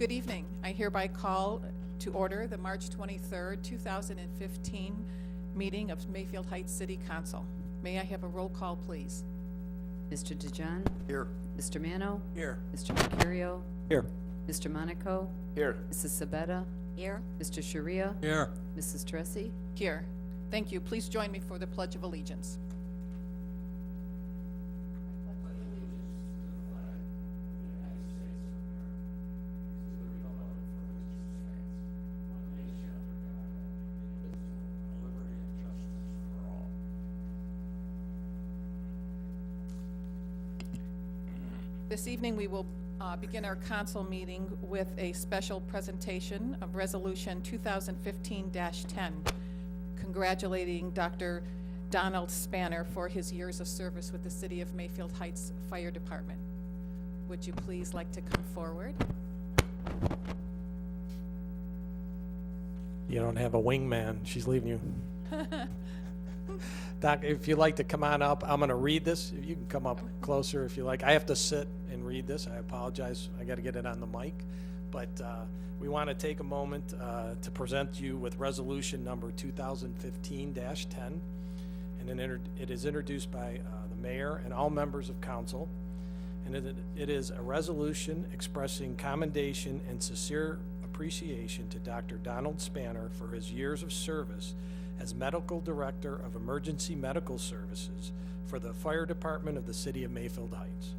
Good evening. I hereby call to order the March 23rd, 2015 meeting of Mayfield Heights City Council. May I have a roll call, please? Mr. DeJohn? Here. Mr. Mano? Here. Mr. Mercurio? Here. Mr. Monaco? Here. Mrs. Sabetta? Here. Mr. Sharia? Here. Mrs. Tressi? Here. Thank you. Please join me for the Pledge of Allegiance. This evening, we will begin our council meeting with a special presentation of Resolution 2015-10, congratulating Dr. Donald Spanner for his years of service with the City of Mayfield Heights Fire Department. Would you please like to come forward? You don't have a wingman. She's leaving you. Doc, if you'd like to come on up, I'm going to read this. If you can come up closer if you like. I have to sit and read this. I apologize. I got to get it on the mic. But we want to take a moment to present you with resolution number 2015-10. And it is introduced by the mayor and all members of council. And it is a resolution expressing commendation and sincere appreciation to Dr. Donald Spanner for his years of service as Medical Director of Emergency Medical Services for the Fire Department of the City of Mayfield Heights.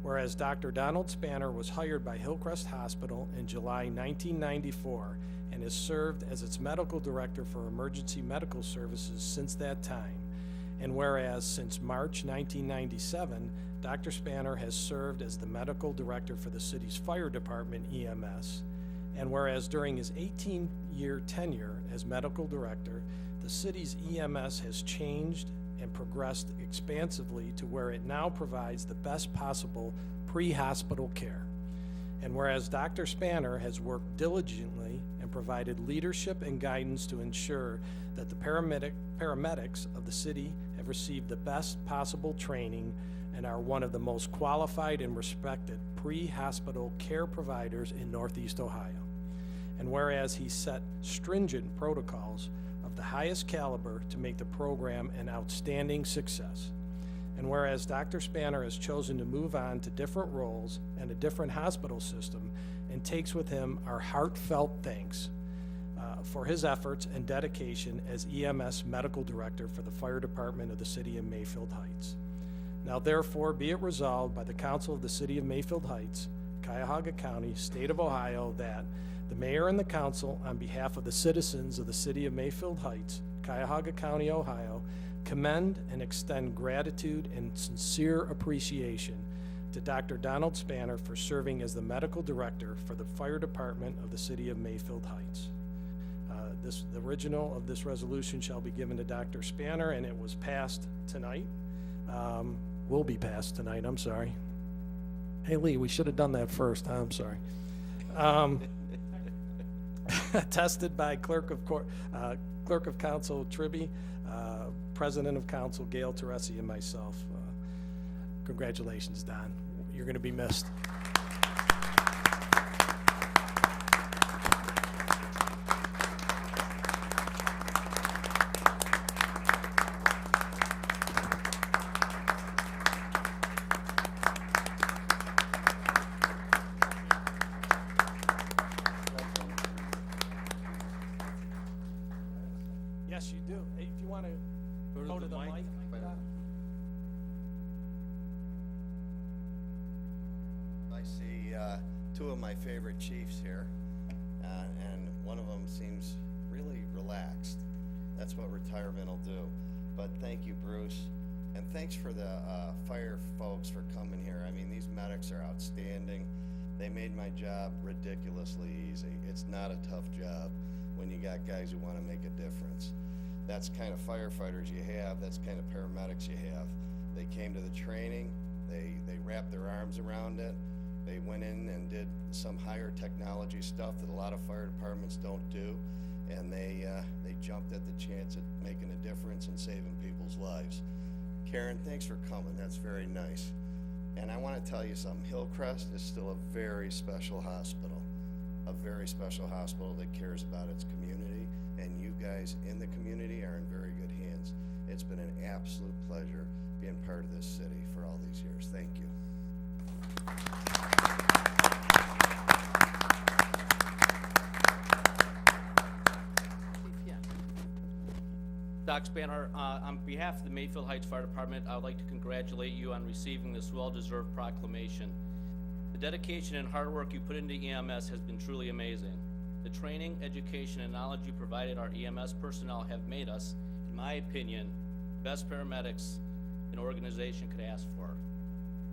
Whereas Dr. Donald Spanner was hired by Hillcrest Hospital in July 1994 and has served as its Medical Director for Emergency Medical Services since that time. And whereas since March 1997, Dr. Spanner has served as the Medical Director for the city's Fire Department EMS. And whereas during his 18-year tenure as Medical Director, the city's EMS has changed and progressed expansively to where it now provides the best possible pre-hospital care. And whereas Dr. Spanner has worked diligently and provided leadership and guidance to ensure that the paramedics of the city have received the best possible training and are one of the most qualified and respected pre-hospital care providers in Northeast Ohio. And whereas he set stringent protocols of the highest caliber to make the program an outstanding success. And whereas Dr. Spanner has chosen to move on to different roles and a different hospital system and takes with him our heartfelt thanks for his efforts and dedication as EMS Medical Director for the Fire Department of the City of Mayfield Heights. Now therefore be it resolved by the Council of the City of Mayfield Heights, Cuyahoga County, State of Ohio, that the Mayor and the Council, on behalf of the citizens of the City of Mayfield Heights, Cuyahoga County, Ohio, commend and extend gratitude and sincere appreciation to Dr. Donald Spanner for serving as the Medical Director for the Fire Department of the City of Mayfield Heights. The original of this resolution shall be given to Dr. Spanner, and it was passed tonight. Will be passed tonight, I'm sorry. Hey, Lee, we should have done that first. I'm sorry. Attested by Clerk of Council Tribby, President of Council Gail Teresi, and myself. Congratulations, Don. You're going to be missed. Yes, you do. Hey, if you want to go to the mic. I see two of my favorite chiefs here, and one of them seems really relaxed. That's what retirement will do. But thank you, Bruce, and thanks for the fire folks for coming here. I mean, these medics are outstanding. They made my job ridiculously easy. It's not a tough job when you got guys who want to make a difference. That's kind of firefighters you have. That's kind of paramedics you have. They came to the training. They wrapped their arms around it. They went in and did some higher technology stuff that a lot of fire departments don't do, and they jumped at the chance at making a difference and saving people's lives. Karen, thanks for coming. That's very nice. And I want to tell you something. Hillcrest is still a very special hospital. a very special hospital that cares about its community, and you guys in the community are in very good hands. It's been an absolute pleasure being part of this city for all these years. Thank you. Yeah. Doc Spanner, on behalf of the Mayfield Heights Fire Department, I would like to congratulate you on receiving this well-deserved proclamation. The dedication and hard work you put into EMS has been truly amazing. The training, education, and knowledge you provided our EMS personnel have made us, in my opinion, the best paramedics an organization could ask for.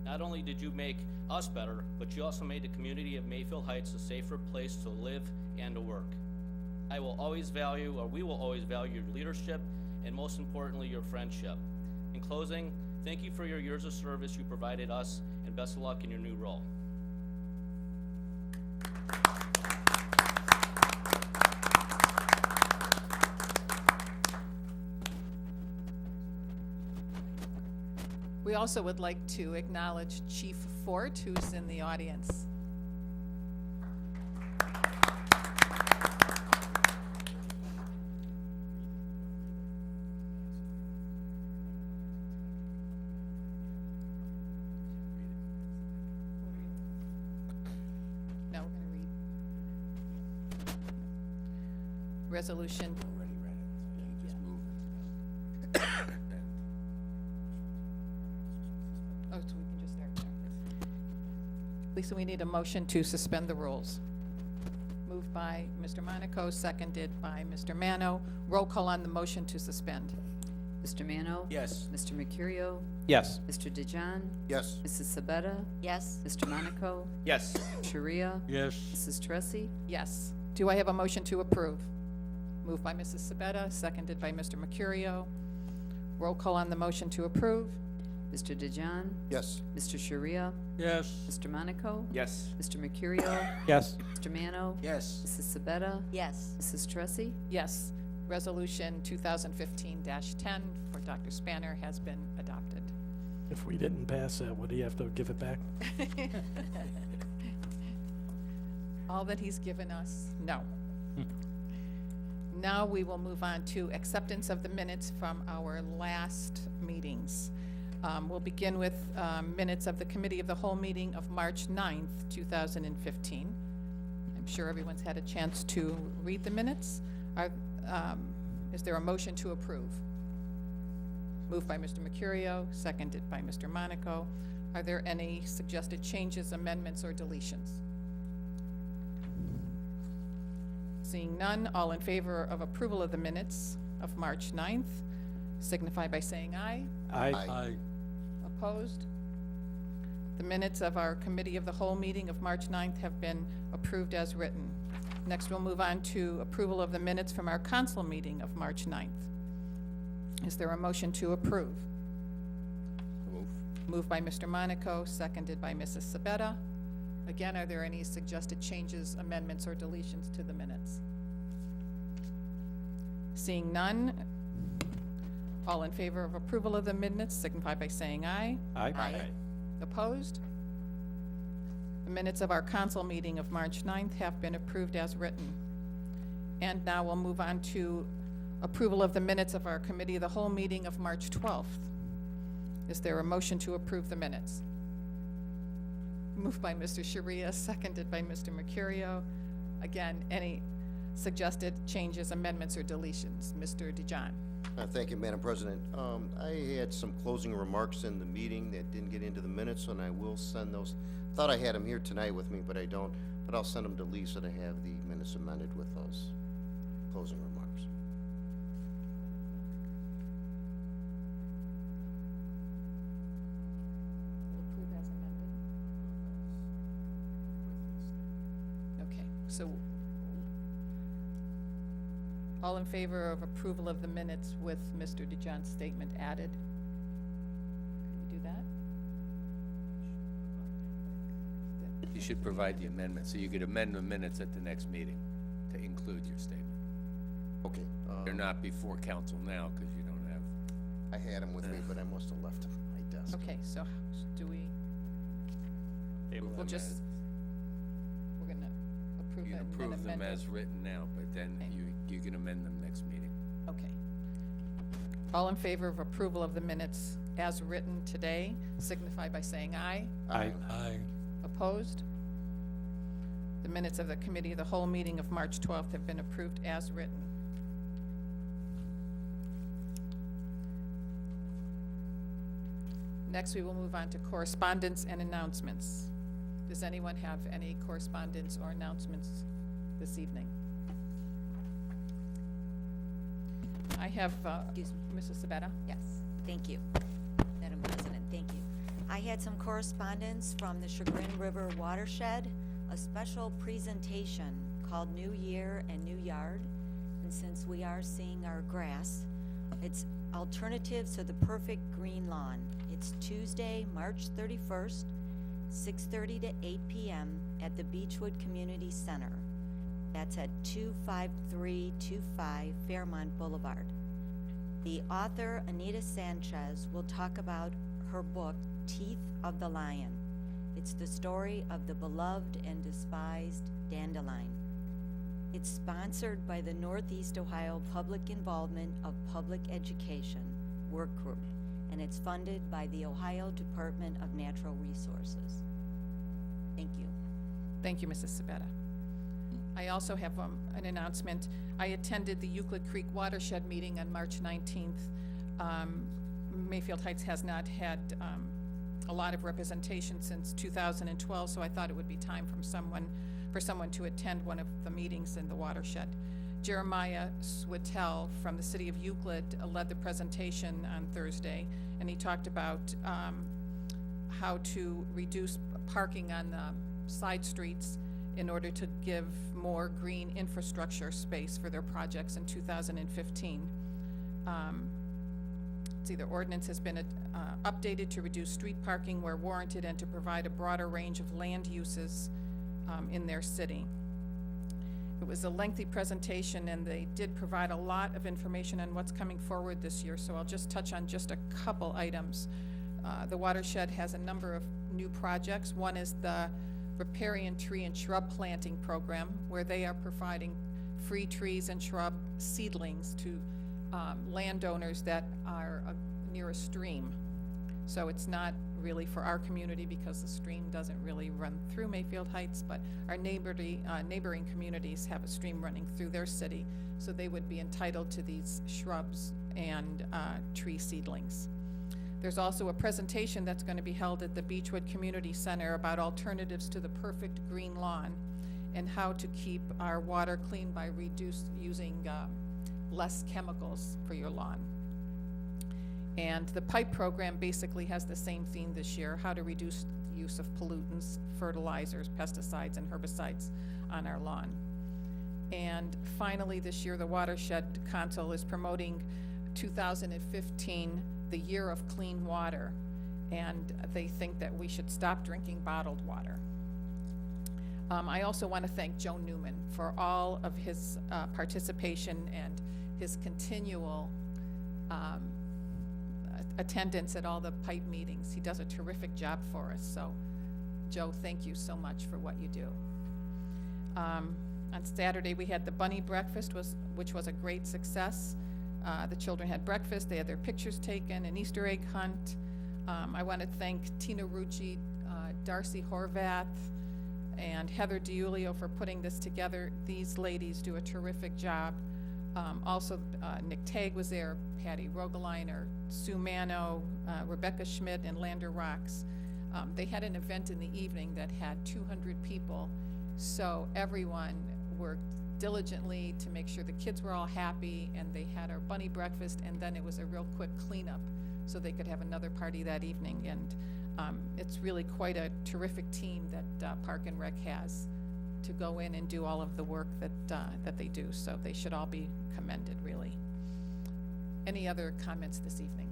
Not only did you make us better, but you also made the community of Mayfield Heights a safer place to live and to work. We will always value your leadership and, most importantly, your friendship. In closing, thank you for your years of service you provided us, and best of luck in your new role. We also would like to acknowledge Chief Fort, who's in the audience. No, we're going to read. Resolution. Already read it, so you just move it. Oh, so we can just start there. Lisa, we need a motion to suspend the rules. Moved by Mr. Monaco, seconded by Mr. Mano. Roll call on the motion to suspend. Mr. Mano? Yes. Mr. Mercurio? Yes. Mr. DeJohn? Yes. Mrs. Sabetta? Yes. Mr. Monaco? Yes. Sharia? Yes. Mrs. Teresi? Yes. Do I have a motion to approve? Moved by Mrs. Sabetta, seconded by Mr. Mercurio. Roll call on the motion to approve. Mr. DeJohn? Yes. Mr. Sharia? Yes. Mr. Monaco? Yes. Mr. Mercurio? Yes. Mr. Mano? Yes. Mrs. Sabetta? Yes. Mrs. Teresi? Yes. Resolution 2015-10 for Dr. Spanner has been adopted. If we didn't pass that, would he have to give it back? All that he's given us, no. Now we will move on to acceptance of the minutes from our last meetings. We'll begin with minutes of the Committee of the Whole meeting of March 9th, 2015. I'm sure everyone's had a chance to read the minutes. Is there a motion to approve? Moved by Mr. Mercurio, seconded by Mr. Monaco. Are there any suggested changes, amendments, or deletions? Seeing none, all in favor of approval of the minutes of March 9th, signify by saying aye. Aye. Opposed? The minutes of our Committee of the Whole meeting of March 9th have been approved as written. Next, we'll move on to approval of the minutes from our council meeting of March 9th. Is there a motion to approve? Move. Moved by Mr. Monaco, seconded by Mrs. Sabetta. Again, are there any suggested changes, amendments, or deletions to the minutes? Seeing none, all in favor of approval of the minutes signify by saying aye. Aye. Opposed? The minutes of our council meeting of March 9th have been approved as written. And now we'll move on to approval of the minutes of our Committee of the Whole meeting of March 12th. Is there a motion to approve the minutes? Moved by Mr. Sharia, seconded by Mr. Mercurio. Again, any suggested changes, amendments, or deletions? Mr. DeJohn. Thank you, Madam President. I had some closing remarks in the meeting that didn't get into the minutes, and I will send those. Thought I had them here tonight with me, but I don't. But I'll send them to Lisa to have the minutes amended with those closing remarks. Approve as amended. Okay, so all in favor of approval of the minutes with Mr. DeJohn's statement added? Can we do that? You should provide the amendment, so you could amend the minutes at the next meeting to include your statement. Okay. They're not before council now, because you don't have. I had them with me, but I must have left them at my desk. Okay, so do we, Table we'll that just, minute. we're gonna approve You it can and then approve them amend it. as written now, but then Okay. you can amend them next meeting. Okay. All in favor of approval of the minutes as written today, signify by saying aye. Aye. Opposed? The minutes of the Committee of the Whole meeting of March 12th have been approved as written. Next, we will move on to correspondence and announcements. Does anyone have any correspondence or announcements this evening? I have, Excuse Mrs. Sabetta? Yes, thank you, Madam President, thank you. I had some correspondence from the Chagrin River Watershed, a special presentation called New Year and New Yard. And since we are seeing our grass, it's alternatives to the perfect green lawn. It's Tuesday, March 31st, 6:30 to 8 p.m. at the Beechwood Community Center. That's at 25325 Fairmont Boulevard. The author, Anita Sanchez, will talk about her book, Teeth of the Lion. It's the story of the beloved and despised dandelion. It's sponsored by the Northeast Ohio Public Involvement of Public Education Work Group, and it's funded by the Ohio Department of Natural Resources. Thank you. Thank you, Mrs. Sabetta. I also have an announcement. I attended the Euclid Creek Watershed meeting on March 19th. Mayfield Heights has not had a lot of representation since 2012, so I thought it would be time for someone to attend one of the meetings in the watershed. Jeremiah Swittel from the city of Euclid led the presentation on Thursday, and he talked about how to reduce parking on the side streets in order to give more green infrastructure space for their projects in 2015. The ordinance has been updated to reduce street parking where warranted and to provide a broader range of land uses in their city. It was a lengthy presentation, and they did provide a lot of information on what's coming forward this year, so I'll just touch on just a couple items. The watershed has a number of new projects. One is the riparian tree and shrub planting program, where they are providing free trees and shrub seedlings to landowners that are near a stream. So it's not really for our community because the stream doesn't really run through Mayfield Heights, but our neighboring communities have a stream running through their city, so they would be entitled to these shrubs and tree seedlings. There's also a presentation that's going to be held at the Beechwood Community Center about alternatives to the perfect green lawn and how to keep our water clean by using less chemicals for your lawn. And the PIPE program basically has the same theme this year, how to reduce the use of pollutants, fertilizers, pesticides, and herbicides on our lawn. And finally, this year, the Watershed Council is promoting 2015, the Year of Clean Water, and they think that we should stop drinking bottled water. I also want to thank Joe Newman for all of his participation and his continual attendance at all the PIPE meetings. He does a terrific job for us, so Joe, thank you so much for what you do. On Saturday, we had the bunny breakfast, which was a great success. The children had breakfast, they had their pictures taken, an Easter egg hunt. I want to thank Tina Rucci, Darcy Horvath, and Heather DiUlio for putting this together. These ladies do a terrific job. Also, Nick Tagg was there, Patty Rogeliner, Sue Mano, Rebecca Schmidt, and Lander Rocks. They had an event in the evening that had 200 people, so everyone worked diligently to make sure the kids were all happy, and they had our bunny breakfast, and then it was a real quick cleanup so they could have another party that evening. And it's really quite a terrific team that Park and Rec has to go in and do all of the work that they do, so they should all be commended, really. Any other comments this evening?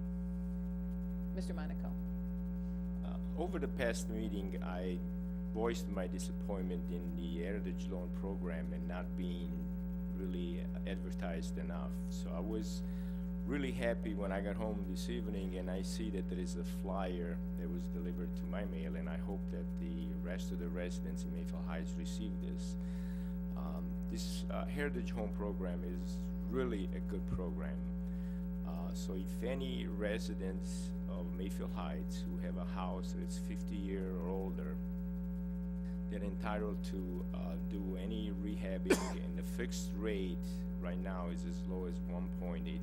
Mr. Monaco. Over the past meeting, I voiced my disappointment in the Heritage Loan Program and not being really advertised enough. So I was really happy when I got home this evening and I see that there is a flyer that was delivered to my mail, and I hope that the rest of the residents in Mayfield Heights receive this. Heritage Home program is really a good program. So if any residents of Mayfield Heights who have a house that's 50-year or older, they're entitled to do any rehabbing, and the fixed rate right now is as low as 1.85%.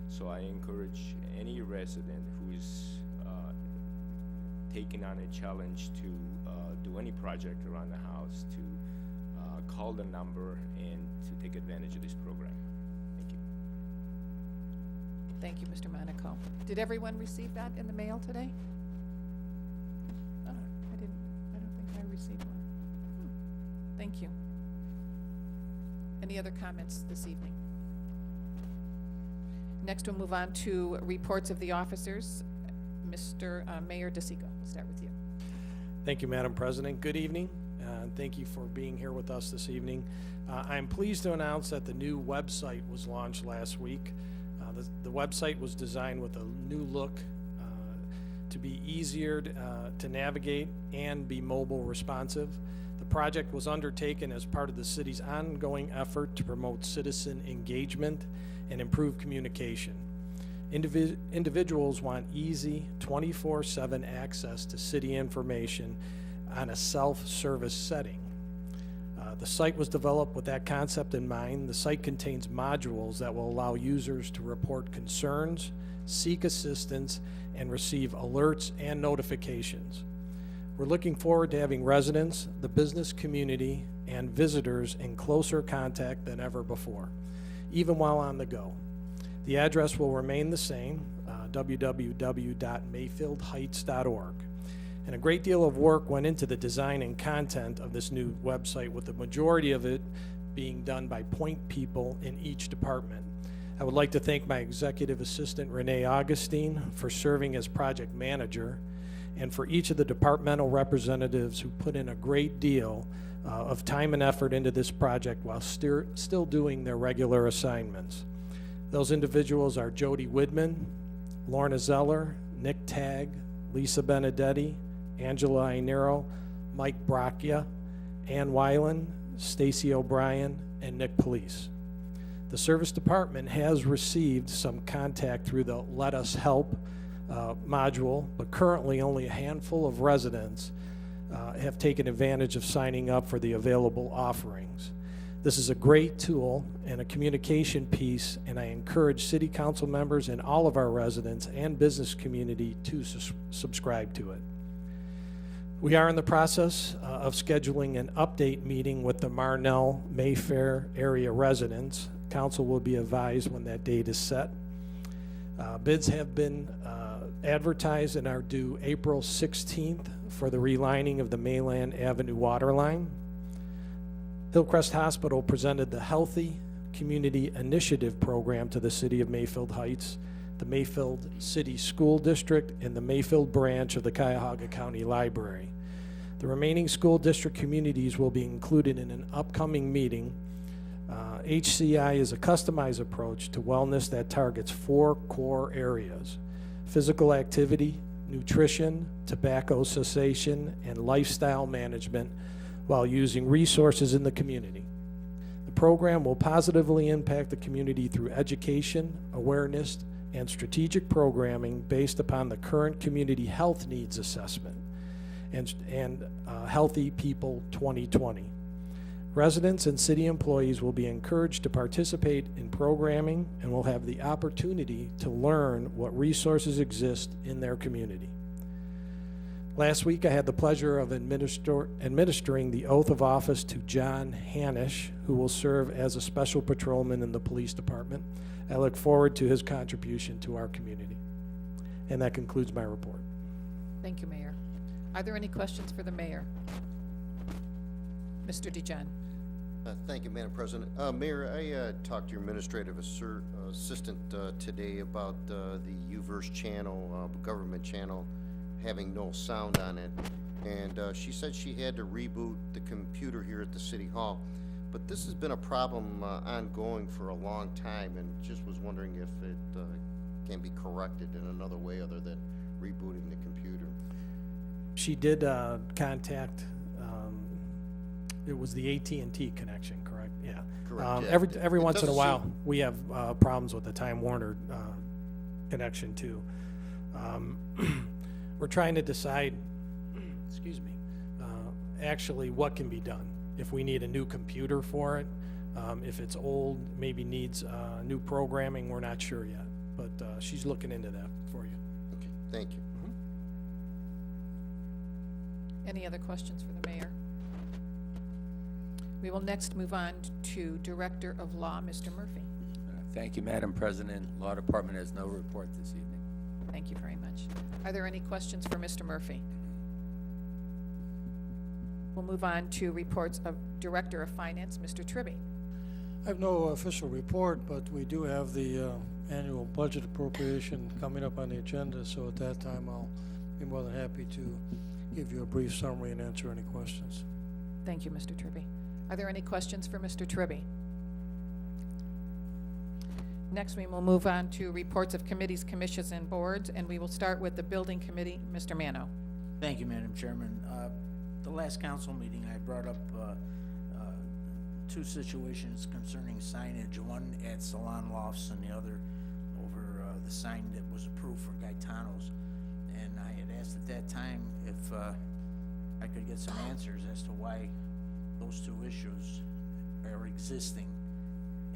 So I encourage any resident who is taking on a challenge to do any project around the house to call the number and to take advantage of this program. Thank you. Thank you, Mr. Monaco. Did everyone receive that in the mail today? Oh, I don't think I received one. Thank you. Any other comments this evening? Next, we'll move on to reports of the officers. Mr. Mayor DeSico, we'll start with you. Thank you, Madam President. Good evening, and thank you for being here with us this evening. I'm pleased to announce that the new website was launched last week. The website was designed with a new look to be easier to navigate and be mobile responsive. The project was undertaken as part of the city's ongoing effort to promote citizen engagement and improve communication. Individuals want easy 24/7 access to city information on a self-service setting. The site was developed with that concept in mind. The site contains modules that will allow users to report concerns, seek assistance, and receive alerts and notifications. We're looking forward to having residents, the business community, and visitors in closer contact than ever before, even while on the go. The address will remain the same, www.mayfieldheights.org. And a great deal of work went into the design and content of this new website, with the majority of it being done by point people in each department. I would like to thank my executive assistant, Renee Augustine, for serving as project manager, and for each of the departmental representatives who put in a great deal of time and effort into this project while still doing their regular assignments. Those individuals are Jody Widman, Lorna Zeller, Nick Tagg, Lisa Benedetti, Angela Ainero, Mike Bracchia, Ann Weiland, Stacy O'Brien, and Nick Police. The service department has received some contact through the Let Us Help module, but currently only a handful of residents have taken advantage of signing up for the available offerings. This is a great tool and a communication piece, and I encourage city council members and all of our residents and business community to subscribe to it. We are in the process of scheduling an update meeting with the Marnell Mayfair area residents. Council will be advised when that date is set. Bids have been advertised and are due April 16th for the relining of the Mayland Avenue water line. Hillcrest Hospital presented the Healthy Community Initiative program to the city of Mayfield Heights, the Mayfield City School District, and the Mayfield branch of the Cuyahoga County Library. The remaining school district communities will be included in an upcoming meeting. HCI is a customized approach to wellness that targets 4 core areas: physical activity, nutrition, tobacco cessation, and lifestyle management, while using resources in the community. The program will positively impact the community through education, awareness, and strategic programming based upon the current community health needs assessment and Healthy People 2020. Residents and city employees will be encouraged to participate in programming and will have the opportunity to learn what resources exist in their community. Last week, I had the pleasure of administering the oath of office to John Hanish, who will serve as a special patrolman in the police department. I look forward to his contribution to our community. And that concludes my report. Thank you, Mayor. Are there any questions for the mayor? Mr. DeJean. Thank you, Madam President. Mayor, I talked to your administrative assistant today about the UVerse channel, government channel, having no sound on it. And she said she had to reboot the computer here at the City Hall. But this has been a problem ongoing for a long time, and just was wondering if it can be corrected in another way other than rebooting the computer. She did contact it was the AT&T connection, correct? Yeah. Correct, yeah. Every It once in a doesn't while, seem- we have problems with the Time Warner connection too. We're trying to decide, excuse me, actually what can be done. If we need a new computer for it, if it's old, maybe needs new programming, we're not sure yet. But she's looking into that for you. Okay, thank you. Any other questions for the mayor? We will next move on to Director of Law, Mr. Murphy. Thank you, Madam President. Law Department has no report this evening. Thank you very much. Are there any questions for Mr. Murphy? We'll move on to reports of Director of Finance, Mr. Tribby. I have no official report, but we do have the annual budget appropriation coming up on the agenda, so at that time I'll be more than happy to give you a brief summary and answer any questions. Thank you, Mr. Tribby. Are there any questions for Mr. Tribby? Next, we will move on to reports of committees, commissions, and boards, and we will start with the Building Committee, Mr. Mano. Thank you, Madam Chairman. The last council meeting, I brought up two situations concerning signage, one at Salon Lofts and the other over the sign that was approved for Gaetano's. And I had asked at that time if I could get some answers as to why those two issues are existing.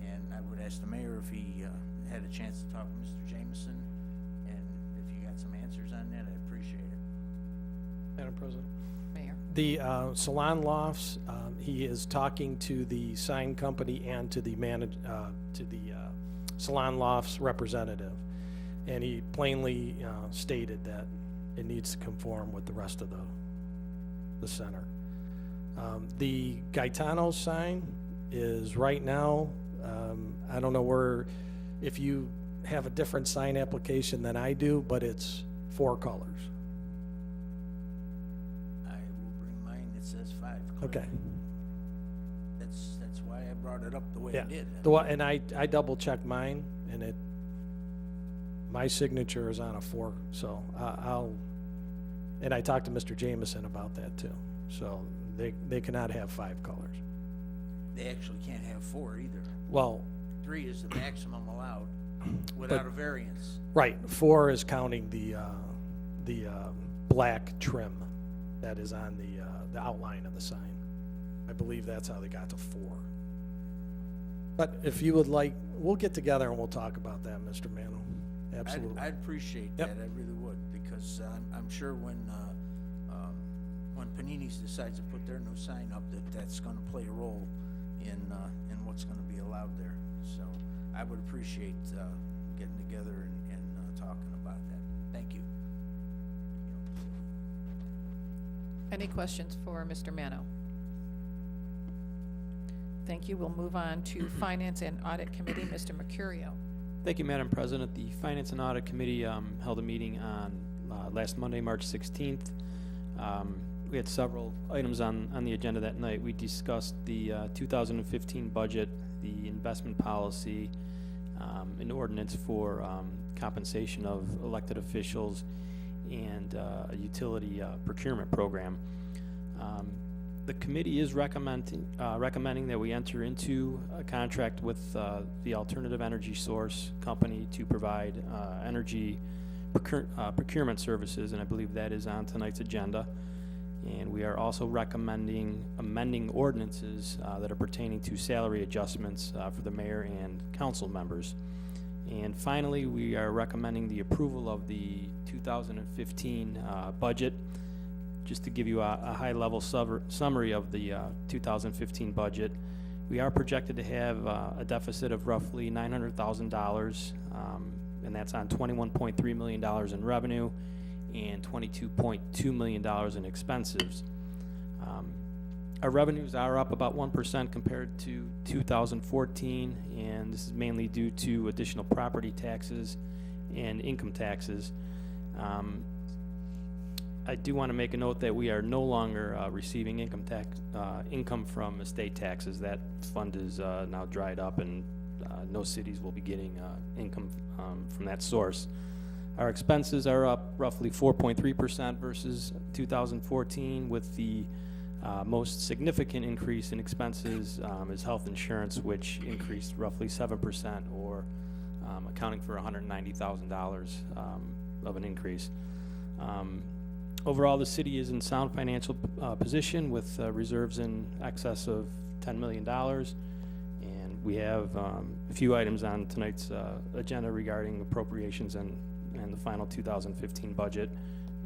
And I would ask the mayor if he had a chance to talk to Mr. Jameson, and if you got some answers on that, I'd appreciate it. Madam President. Mayor. The Salon Lofts, he is talking to the sign company and to the Salon Lofts representative. And he plainly stated that it needs to conform with the rest of the center. The Gaetano's sign is right now, I don't know where, if you have a different sign application than I do, but it's 4 colors. I will bring mine that says 5. Okay. That's why I brought it up the way Yeah. I did. And I double checked mine, and my signature is on a 4, so and I talked to Mr. Jameson about that too. So they cannot have 5 colors. They actually can't have 4 either. Well, 3 is the maximum allowed without a variance. right, 4 is counting the black trim that is on the outline of the sign. I believe that's how they got to 4. But if you would like, we'll get together and we'll talk about that, Mr. Mano. Absolutely. I'd appreciate Yep. that, I really would, because I'm sure when Panini's decides to put their new sign up, that's gonna play a role in what's gonna be allowed there. So I would appreciate getting together and talking about that. Thank you. Any questions for Mr. Mano? Thank you. We'll move on to Finance and Audit Committee, Mr. Mercurio. Thank you, Madam President. The Finance and Audit Committee held a meeting on last Monday, March 16th. We had several items on the agenda that night. We discussed the 2015 budget, the investment policy, an ordinance for compensation of elected officials, and a utility procurement program. The committee is recommending that we enter into a contract with the Alternative Energy Source Company to provide energy procurement services, and I believe that is on tonight's agenda. And we are also recommending amending ordinances that are pertaining to salary adjustments for the mayor and council members. And finally, we are recommending the approval of the 2015 budget. Just to give you a high-level summary of the 2015 budget, we are projected to have a deficit of roughly $900,000, and that's on $21.3 million in revenue and $22.2 million in expenses. Our revenues are up about 1% compared to 2014, and this is mainly due to additional property taxes and income taxes. I do want to make a note that we are no longer receiving income from estate taxes. That fund is now dried up, and no cities will be getting income from that source. Our expenses are up roughly 4.3% versus 2014, with the Most significant increase in expenses is health insurance, which increased roughly 7%, or accounting for $190,000 of an increase. Overall, the city is in sound financial position with reserves in excess of $10 million. And we have a few items on tonight's agenda regarding appropriations and the final 2015 budget.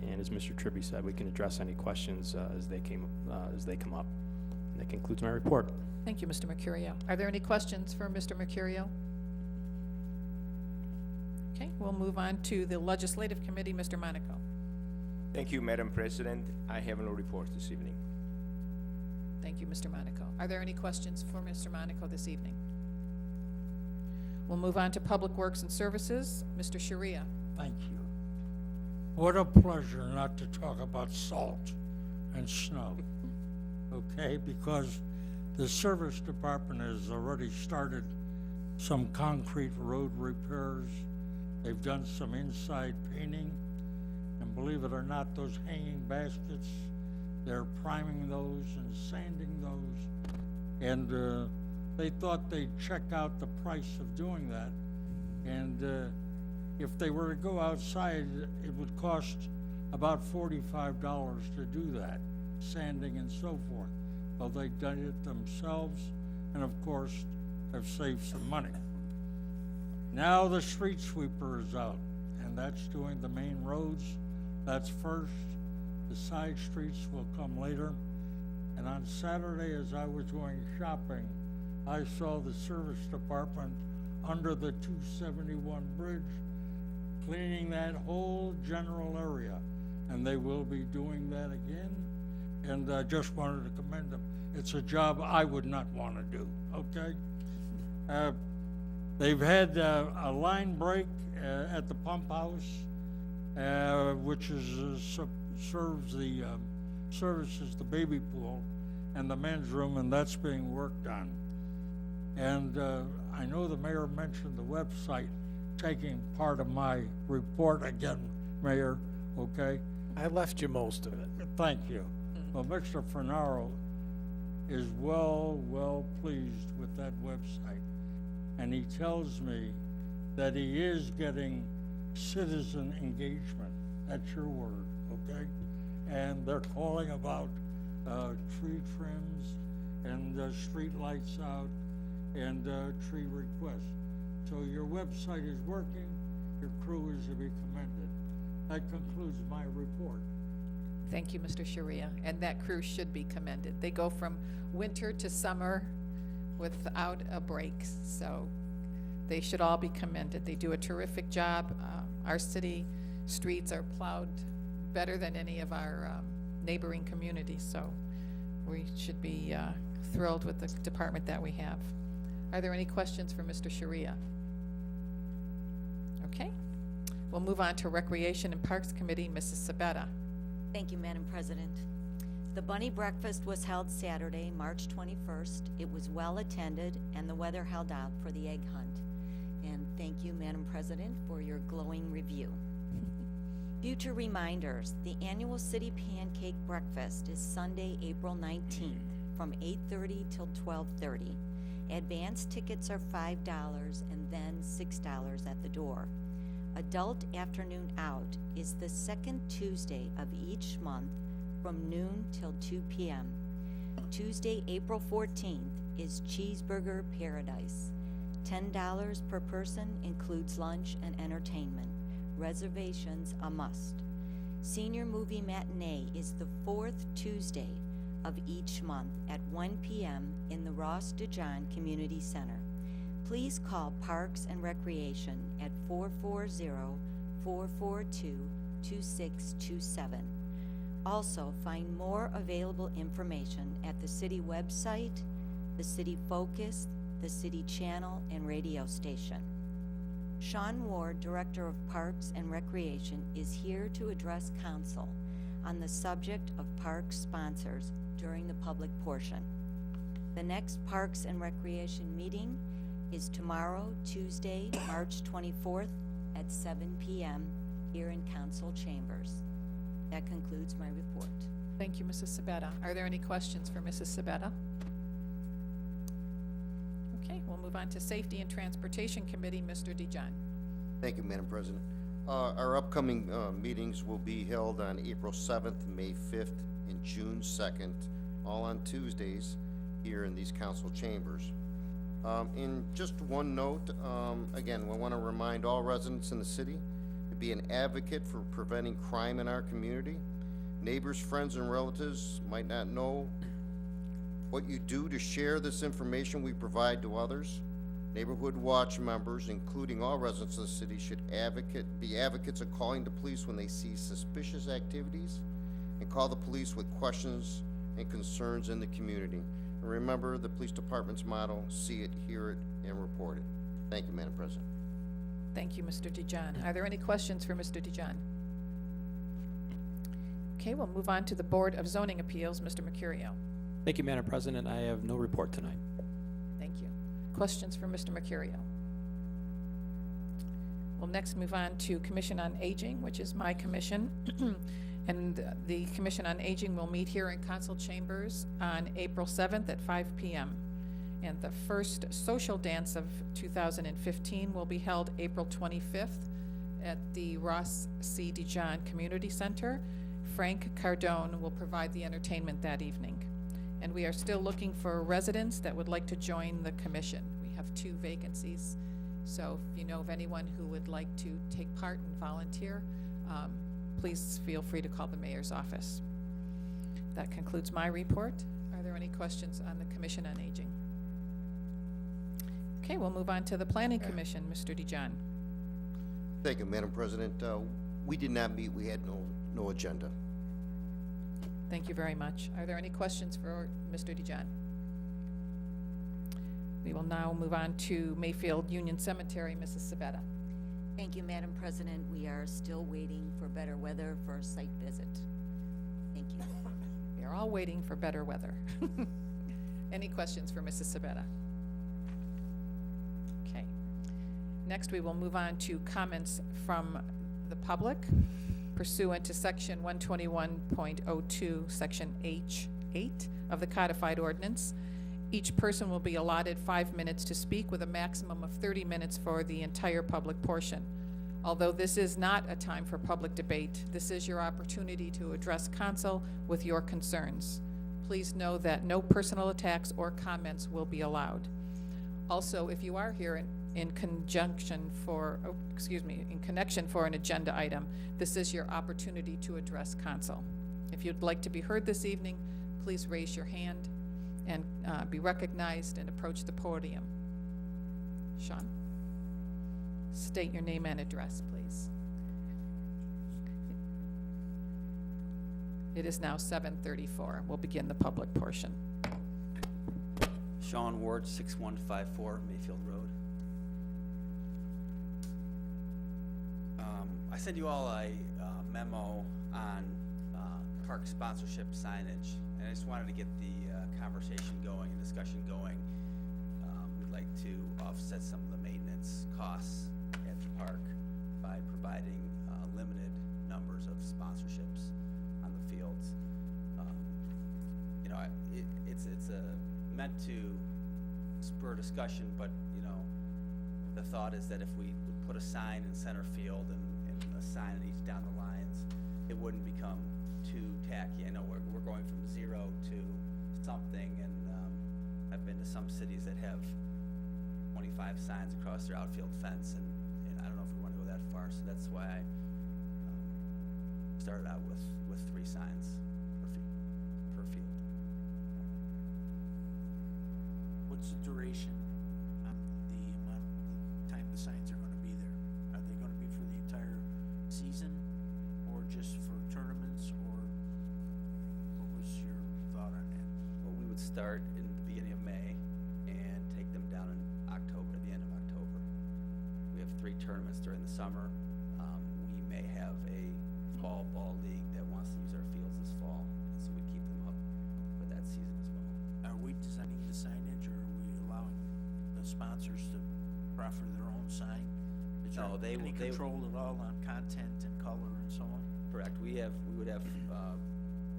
And as Mr. Tribby said, we can address any questions as they come up. And that concludes my report. Thank you, Mr. Mercurio. Are there any questions for Mr. Mercurio? Okay, we'll move on to the Legislative Committee, Mr. Monaco. Thank you, Madam President. I have no report this evening. Thank you, Mr. Monaco. Are there any questions for Mr. Monaco this evening? We'll move on to Public Works and Services, Mr. Sharia. Thank you. What a pleasure not to talk about salt and snow, okay? Because the service department has already started some concrete road repairs. They've done some inside painting. And believe it or not, those hanging baskets, they're priming those and sanding those. And they thought they'd check out the price of doing that. And if they were to go outside, it would cost about $45 to do that, sanding and so forth. Well, they've done it themselves, and of course, have saved some money. Now the street sweeper is out, and that's doing the main roads. That's first. The side streets will come later. And on Saturday, as I was going shopping, I saw the service department under the 271 bridge cleaning that whole general area. And they will be doing that again. And I just wanted to commend them. It's a job I would not want to do, okay? They've had a line break at the pump house, which is services the baby pool and the men's room, and that's being worked on. And I know the mayor mentioned the website taking part of my report again, Mayor, okay? I left you most of it. Thank you. Well, Mr. Fernaro is well pleased with that website. And he tells me that he is getting citizen engagement. That's your word, okay? And they're calling about tree trims and street lights out and tree requests. So your website is working. Your crew is to be commended. That concludes my report. Thank you, Mr. Sharia. And that crew should be commended. They go from winter to summer without a break, so they should all be commended. They do a terrific job. Our city streets are plowed better than any of our neighboring communities, so we should be thrilled with the department that we have. Are there any questions for Mr. Sharia? Okay. We'll move on to Recreation and Parks Committee, Mrs. Sabetta. Thank you, Madam President. The Bunny Breakfast was held Saturday, March 21st. It was well attended, and the weather held out for the egg hunt. And thank you, Madam President, for your glowing review. Future reminders, the annual City Pancake Breakfast is Sunday, April 19th from 8:30 till 12:30. Advance tickets are $5 and then $6 at the door. Adult Afternoon Out is the second Tuesday of each month from noon till 2 p.m. Tuesday, April 14th is Cheeseburger Paradise. $10 per person includes lunch and entertainment. Reservations a must. Senior Movie Matinee is the fourth Tuesday of each month at 1 p.m. in the Ross DeJohn Community Center. Please call Parks and Recreation at 440-442-2627. Also, find more available information at the city website, the city focus, the city channel, and radio station. Sean Ward, Director of Parks and Recreation, is here to address council on the subject of park sponsors during the public portion. The next Parks and Recreation meeting is tomorrow, Tuesday, March 24th at 7 p.m. here in council chambers. That concludes my report. Thank you, Mrs. Sabetta. Are there any questions for Mrs. Sabetta? Okay, we'll move on to Safety and Transportation Committee, Mr. DeJohn. Thank you, Madam President. Our upcoming meetings will be held on April 7th, May 5th, and June 2nd, all on Tuesdays here in these council chambers. In just one note, again, we want to remind all residents in the city to be an advocate for preventing crime in our community. Neighbors, friends, and relatives might not know what you do to share this information we provide to others. Neighborhood Watch members, including all residents of the city, should be advocates of calling the police when they see suspicious activities and call the police with questions and concerns in the community. And remember the police department's motto, see it, hear it, and report it. Thank you, Madam President. Thank you, Mr. DeJohn. Are there any questions for Mr. DeJohn? Okay, we'll move on to the Board of Zoning Appeals, Mr. Mercurio. Thank you, Madam President. I have no report tonight. Thank you. Questions for Mr. Mercurio? We'll next move on to Commission on Aging, which is my commission. And the Commission on Aging will meet here in council chambers on April 7th at 5 p.m. And the first social dance of 2015 will be held April 25th at the Ross C. DeJohn Community Center. Frank Cardone will provide the entertainment that evening. And we are still looking for residents that would like to join the commission. We have 2 vacancies, so if you know of anyone who would like to take part and volunteer, please feel free to call the mayor's office. That concludes my report. Are there any questions on the Commission on Aging? Okay, we'll move on to the Planning Commission, Mr. DeJohn. Thank you, Madam President. We did not meet. We had no agenda. Thank you very much. Are there any questions for Mr. DeJohn? We will now move on to Mayfield Union Cemetery, Mrs. Sabetta. Thank you, Madam President. We are still waiting for better weather for a site visit. Thank you. We are all waiting for better weather. Any questions for Mrs. Sabetta? Okay. Next, we will move on to comments from the public pursuant to Section 121.02, Section H8 of the Codified Ordinance. Each person will be allotted 5 minutes to speak, with a maximum of 30 minutes for the entire public portion. Although this is not a time for public debate, this is your opportunity to address council with your concerns. Please know that no personal attacks or comments will be allowed. Also, if you are here in connection for an agenda item, this is your opportunity to address council. If you'd like to be heard this evening, please raise your hand and be recognized and approach the podium. Sean? State your name and address, please. It is now 7:34. We'll begin the public portion. Sean Ward, 6154 Mayfield Road. I sent you all a memo on park sponsorship signage, and I just wanted to get the conversation going and discussion going. We'd like to offset some of the maintenance costs at the park by providing limited numbers of sponsorships on the fields. It's meant to spur discussion, but the thought is that if we would put a sign in center field and a sign at each down the lines, it wouldn't become too tacky. I know we're going from 0 to something, and I've been to some cities that have 25 signs across their outfield fence, and I don't know if we want to go that far, so that's why I started out with 3 signs per field. What's the duration on the amount of time the signs are gonna be there? Are they gonna be for the entire season, or just for tournaments, or what was your thought on that? Well, we would start in the beginning of May and take them down in October, at the end of October. We have 3 tournaments during the summer. We may have a fall ball league that wants to use our fields this fall, so we keep them up for that season as well. Are we designing the signage, or are we allowing the sponsors to proffer their own sign? Is No, there any control at all on content and color and so on? Correct. We would have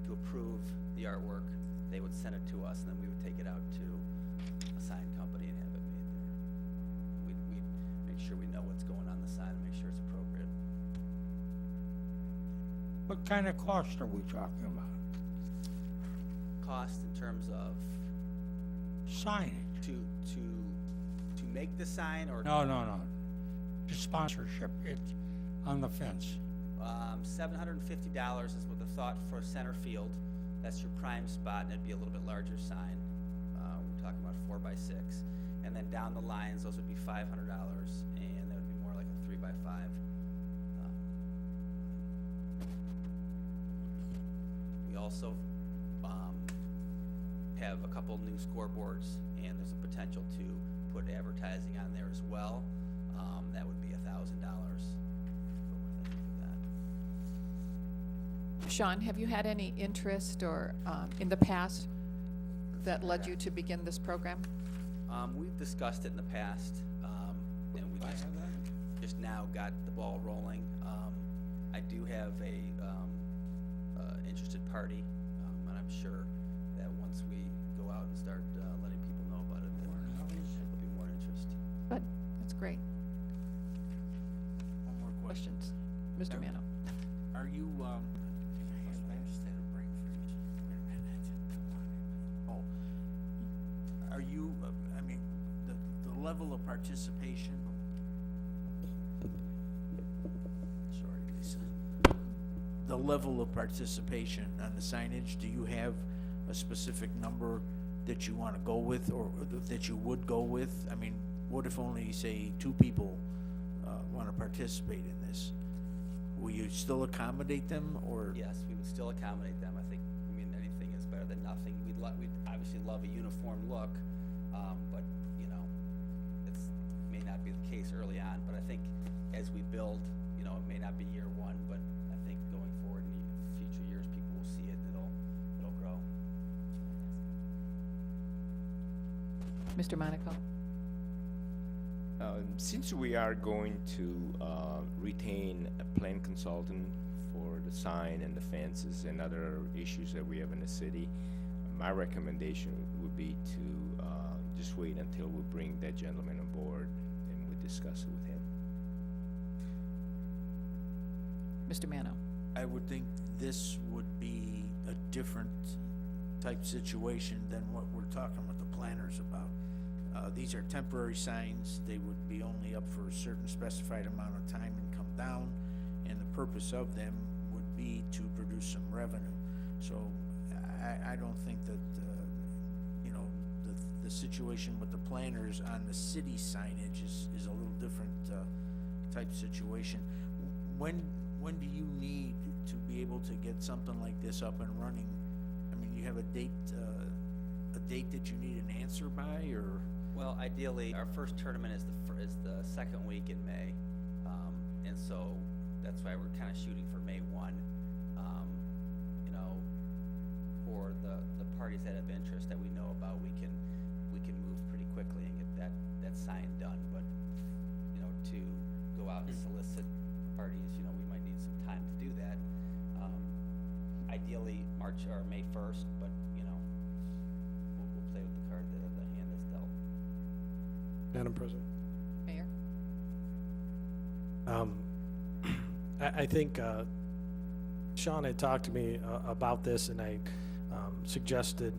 to approve the artwork, they would send it to us, and then we would take it out to a sign company and have it made there. We'd make sure we know what's going on the sign and make sure it's appropriate. What kind of cost are we talking about? Cost in terms of Signage? to make the sign, or? No. The sponsorship, it's on the fence. $750 is with the thought for center field. That's your prime spot, and it'd be a little bit larger sign. We're talking about 4x6. And then down the lines, those would be $500, and that would be more like a 3x5. We also have a couple new scoreboards, and there's a potential to put advertising on there as well. That would be $1,000. But we're thinking of that. Sean, have you had any interest or, in the past that led you to begin this program? We've discussed it in the past, and we just now got the ball rolling. I do have a interested party, and I'm sure that once we go out and start letting people know about it, that there'll be more interest. Good, that's great. One more question. Questions? Mr. Mano? Are you, oh, are you, I mean, the level of participation? Sorry, Lisa. The level of participation on the signage, do you have a specific number that you want to go with, or that you would go with? I mean, what if only, say, 2 people want to participate in this? Will you still accommodate them, or? Yes, we would still accommodate them. I think, anything is better than nothing. We'd obviously love a uniform look, but, it may not be the case early on. But I think as we build, it may not be year 1, but I think going forward in future years, people will see it and it'll grow. Mr. Monaco? Since we are going to retain a plan consultant for the sign and the fences and other issues that we have in the city, my recommendation would be to just wait until we bring that gentleman on board and we discuss it with him. Mr. Mano? I would think this would be a different type situation than what we're talking with the planners about. These are temporary signs. They would be only up for a certain specified amount of time and come down, and the purpose of them would be to produce some revenue. So I don't think that, the situation with the planners on the city signage is a little different type situation. When do you need to be able to get something like this up and running? I mean, you have a date that you need an answer by, or? Well, ideally, our first tournament is the second week in May, and so that's why we're kind of shooting for May 1. For the parties that have interest that we know about, we can move pretty quickly and get that sign done. But to go out and solicit parties, we might need some time to do that. Ideally, March or May 1st, but we'll play with the card that the hand is dealt. Madam President? Mayor? I think Sean had talked to me about this, and I suggested,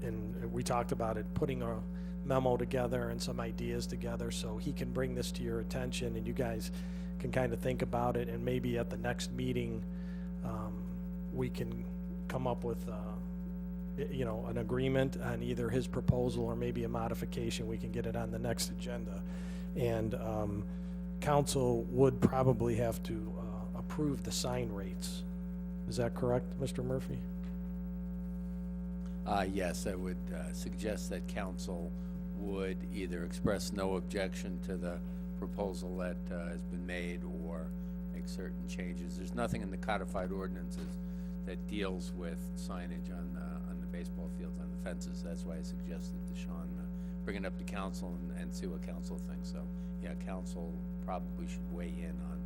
and we talked about it, putting a memo together and some ideas together so he can bring this to your attention and you guys can kind of think about it, and maybe at the next meeting we can come up with an agreement on either his proposal or maybe a modification. We can get it on the next agenda, and council would probably have to approve the sign rates. Is that correct, Mr. Murphy? Yes, I would suggest that council would either express no objection to the proposal that has been made or make certain changes. There's nothing in the codified ordinances that deals with signage on the baseball fields, on the fences. That's why I suggested to Sean bring it up to council and see what council thinks. So, yeah, council probably should weigh in on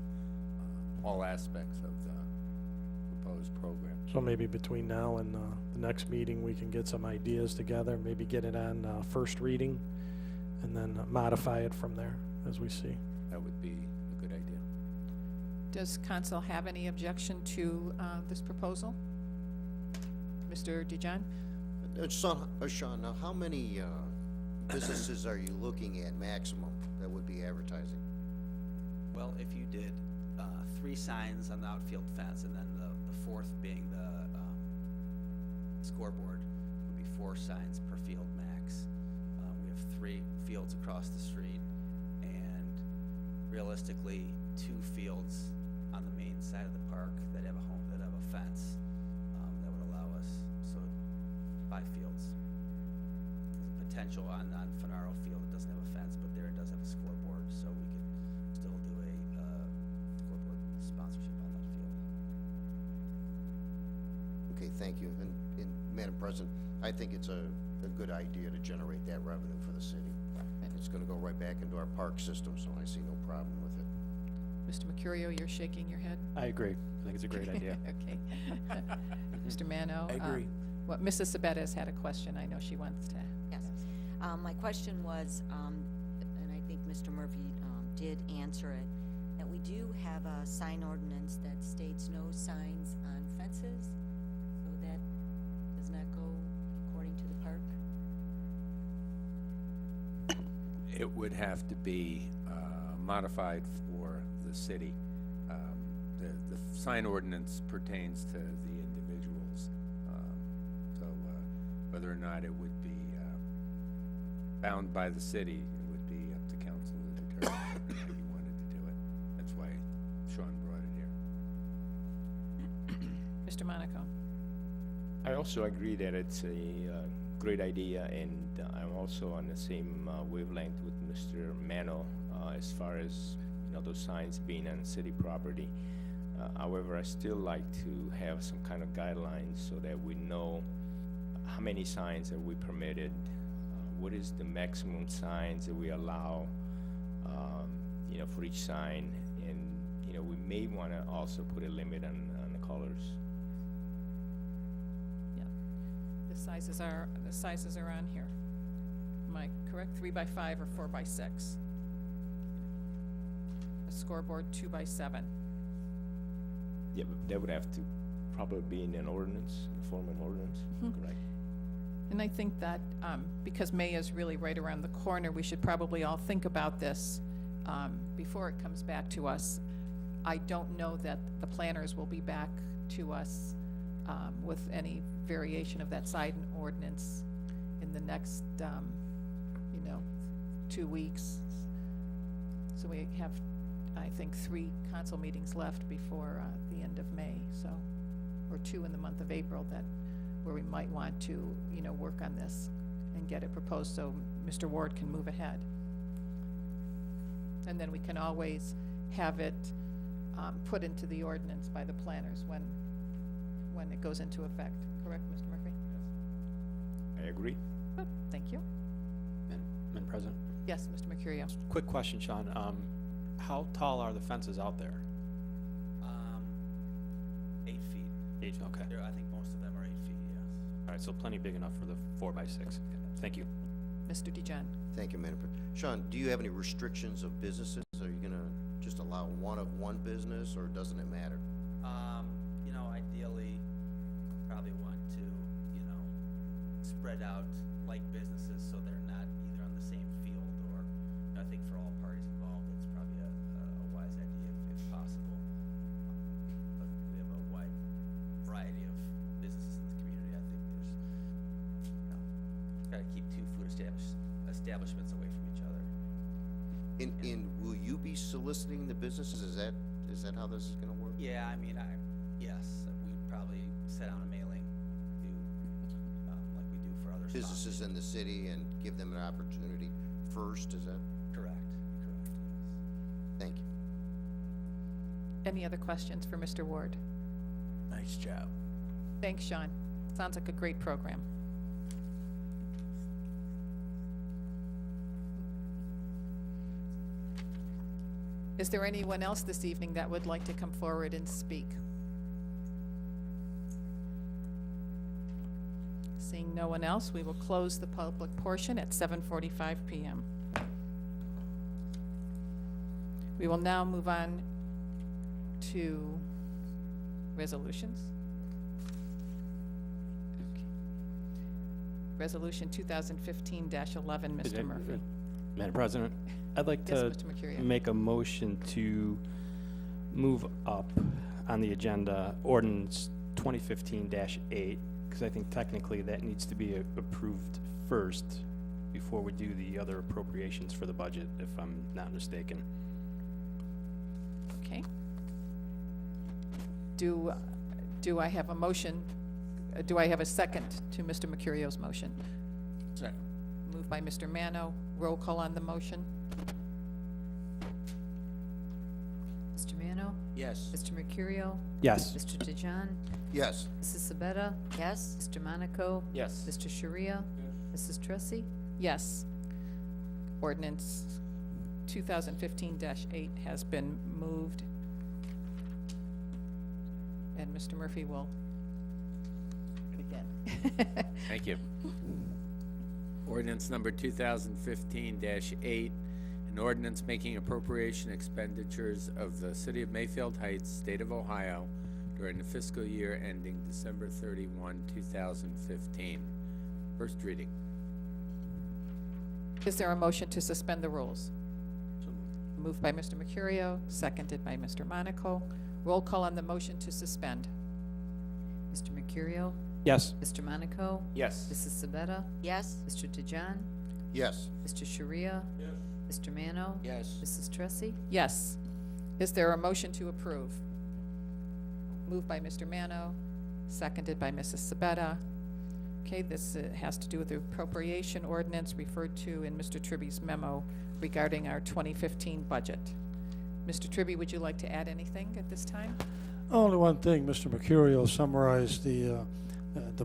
all aspects of the proposed program. So maybe between now and the next meeting, we can get some ideas together, maybe get it on first reading, and then modify it from there as we see. That would be a good idea. Does council have any objection to this proposal? Mr. Dijon? Sean, now how many businesses are you looking at maximum that would be advertising? Well, if you did 3 signs on the outfield fence, and then the fourth being the scoreboard, would be 4 signs per field max. We have 3 fields across the street, and realistically, 2 fields on the main side of the park that have a fence that would allow us, so 5 fields. There's a potential on Finaro Field, it doesn't have a fence, but there it does have a scoreboard, so we could still do a scoreboard sponsorship on that field. Okay, thank you. And Madam President, I think it's a good idea to generate that revenue for the city. It's gonna go right back into our park system, so I see no problem with it. Mr. Mercurio, you're shaking your head? I agree. I think it's a great idea. Okay. Mr. Mano? I agree. Well, Mrs. Sabetta's had a question. I know she wants to. Yes. My question was, and I think Mr. Murphy did answer it, that we do have a sign ordinance that states no signs on fences, so that does not go according to the park? It would have to be modified for the city. The sign ordinance pertains to the individuals. So whether or not it would be bound by the city, it would be up to council to determine how you wanted to do it. That's why Sean brought it here. Mr. Monaco? I also agree that it's a great idea, and I'm also on the same wavelength with Mr. Mano as far as those signs being on city property. However, I still like to have some kind of guidelines so that we know how many signs are we permitted, what is the maximum signs that we allow, for each sign, and we may want to also put a limit on the colors. Yeah. The sizes are on here. Am I correct? 3 by 5 or 4 by 6? A scoreboard 2 by 7. Yeah, but that would have to probably be in an ordinance, form an ordinance, correct? And I think that because May is really right around the corner, we should probably all think about this before it comes back to us. I don't know that the planners will be back to us with any variation of that sign ordinance in the next, 2 weeks. So we have, I think, 3 council meetings left before the end of May, so, or 2 in the month of April where we might want to, work on this and get it proposed so Mr. Ward can move ahead. And then we can always have it put into the ordinance by the planners when it goes into effect. Correct, Mr. Murphy? I agree. Good, thank you. Madam President? Yes, Mr. Mercurio. Quick question, Sean. How tall are the fences out there? 8 feet. 8, okay. I think most of them are 8 feet, yes. All right, so plenty big enough for the 4 by 6. Thank you. Mr. Dijon. Thank you, Madam President. Sean, do you have any restrictions of businesses? Are you gonna just allow one business, or doesn't it matter? Ideally, probably want to, spread out like businesses so they're not either on the same field or, I think for all parties involved, it's probably a wise idea if possible. But we have a wide variety of businesses in the community. I think there's, gotta keep 2 food establishments away from each other. And will you be soliciting the businesses? Is that how this is gonna work? Yeah, yes, we'd probably set out a mailing, like we do for other Businesses in the city and give them an opportunity first, is that? Correct, yes. Thank you. Any other questions for Mr. Ward? Nice job. Thanks, Sean. Sounds like a great program. Is there anyone else this evening that would like to come forward and speak? no one else, we will close the public portion at 7:45 PM. We will now move on to resolutions. Okay. Resolution 2015-11, Mr. Murphy. Madam President, I'd like Yes, to Mr. Mercurio. make a motion to move up on the agenda ordinance 2015-8, because I think technically that needs to be approved first before we do the other appropriations for the budget, if I'm not mistaken. Okay. Do I have a motion, do I have a second to Mr. Mercurio's motion? Second. Moved by Mr. Mano. Roll call on the motion. Mr. Mano? Yes. Mr. Mercurio? Yes. Mr. DeJohn? Yes. Mrs. Sabetta? Yes? Mr. Monaco? Yes. Mr. Sharia? Mrs. Tressi? Yes. Ordinance 2015-8 has been moved. And Mr. Murphy will begin. Thank you. Ordinance number 2015-8, an ordinance making appropriation expenditures of the City of Mayfield Heights, State of Ohio, during the fiscal year ending December 31, 2015. First reading. Is there a motion to suspend the rules? Moved by Mr. Mercurio, seconded by Mr. Monaco. Roll call on the motion to suspend. Mr. Mercurio? Yes. Mr. Monaco? Yes. Mrs. Sabetta? Yes? Mr. DeJohn? Yes. Mr. Sharia? Mr. Mano? Yes. Mrs. Tressi? Yes. Is there a motion to approve? Moved by Mr. Mano, seconded by Mrs. Sabetta. Okay, this has to do with the appropriation ordinance referred to in Mr. Tribby's memo regarding our 2015 budget. Mr. Tribby, would you like to add anything at this time? Only one thing, Mr. Mercurio summarized the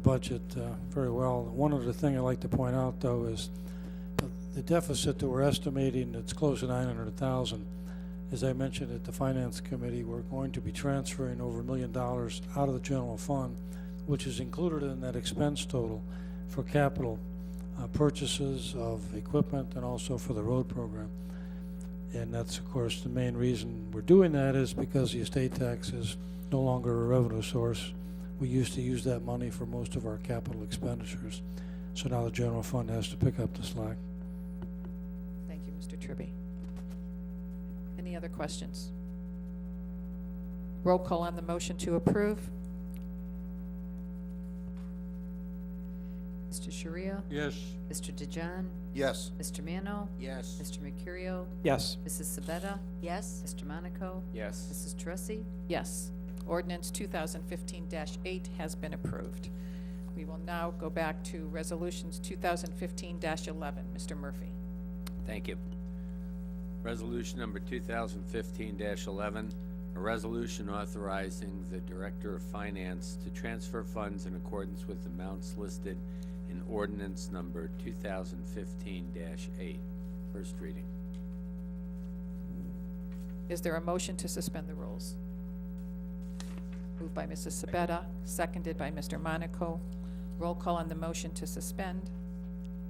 budget very well. One other thing I'd like to point out, though, is the deficit that we're estimating, it's close to 900,000. As I mentioned at the Finance Committee, we're going to be transferring over $1 million out of the general fund, which is included in that expense total for capital purchases of equipment and also for the road program. And that's, of course, the main reason we're doing that is because the estate tax is no longer a revenue source. We used to use that money for most of our capital expenditures. So now the general fund has to pick up the slack. Thank you, Mr. Tribby. Any other questions? Roll call on the motion to approve. Mr. Sharia? Yes. Mr. DeJohn? Yes. Mr. Mano? Yes. Mr. Mercurio? Yes. Mrs. Sabetta? Yes? Mr. Monaco? Yes. Mrs. Tressi? Yes. Ordinance 2015-8 has been approved. We will now go back to resolutions 2015-11. Mr. Murphy. Thank you. Resolution number 2015-11, a resolution authorizing the Director of Finance to transfer funds in accordance with amounts listed in ordinance number 2015-8. First reading. Is there a motion to suspend the rules? Moved by Mrs. Sabetta, seconded by Mr. Monaco. Roll call on the motion to suspend.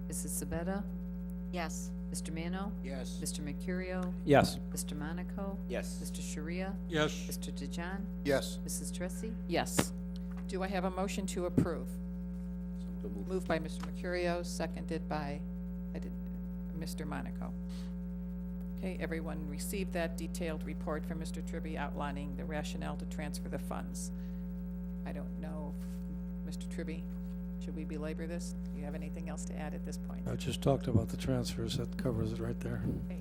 Mrs. Sabetta? Yes? Mr. Mano? Yes. Mr. Mercurio? Yes. Mr. Monaco? Yes. Mr. Sharia? Yes. Mr. DeJohn? Yes. Mrs. Tressi? Yes. Do I have a motion to approve? Moved by Mr. Mercurio, seconded by Mr. Monaco. Okay, everyone received that detailed report from Mr. Tribby outlining the rationale to transfer the funds. I don't know, if, Mr. Tribby, should we belabor this? Do you have anything else to add at this point? I just talked about the transfers. That covers it right there. Okay.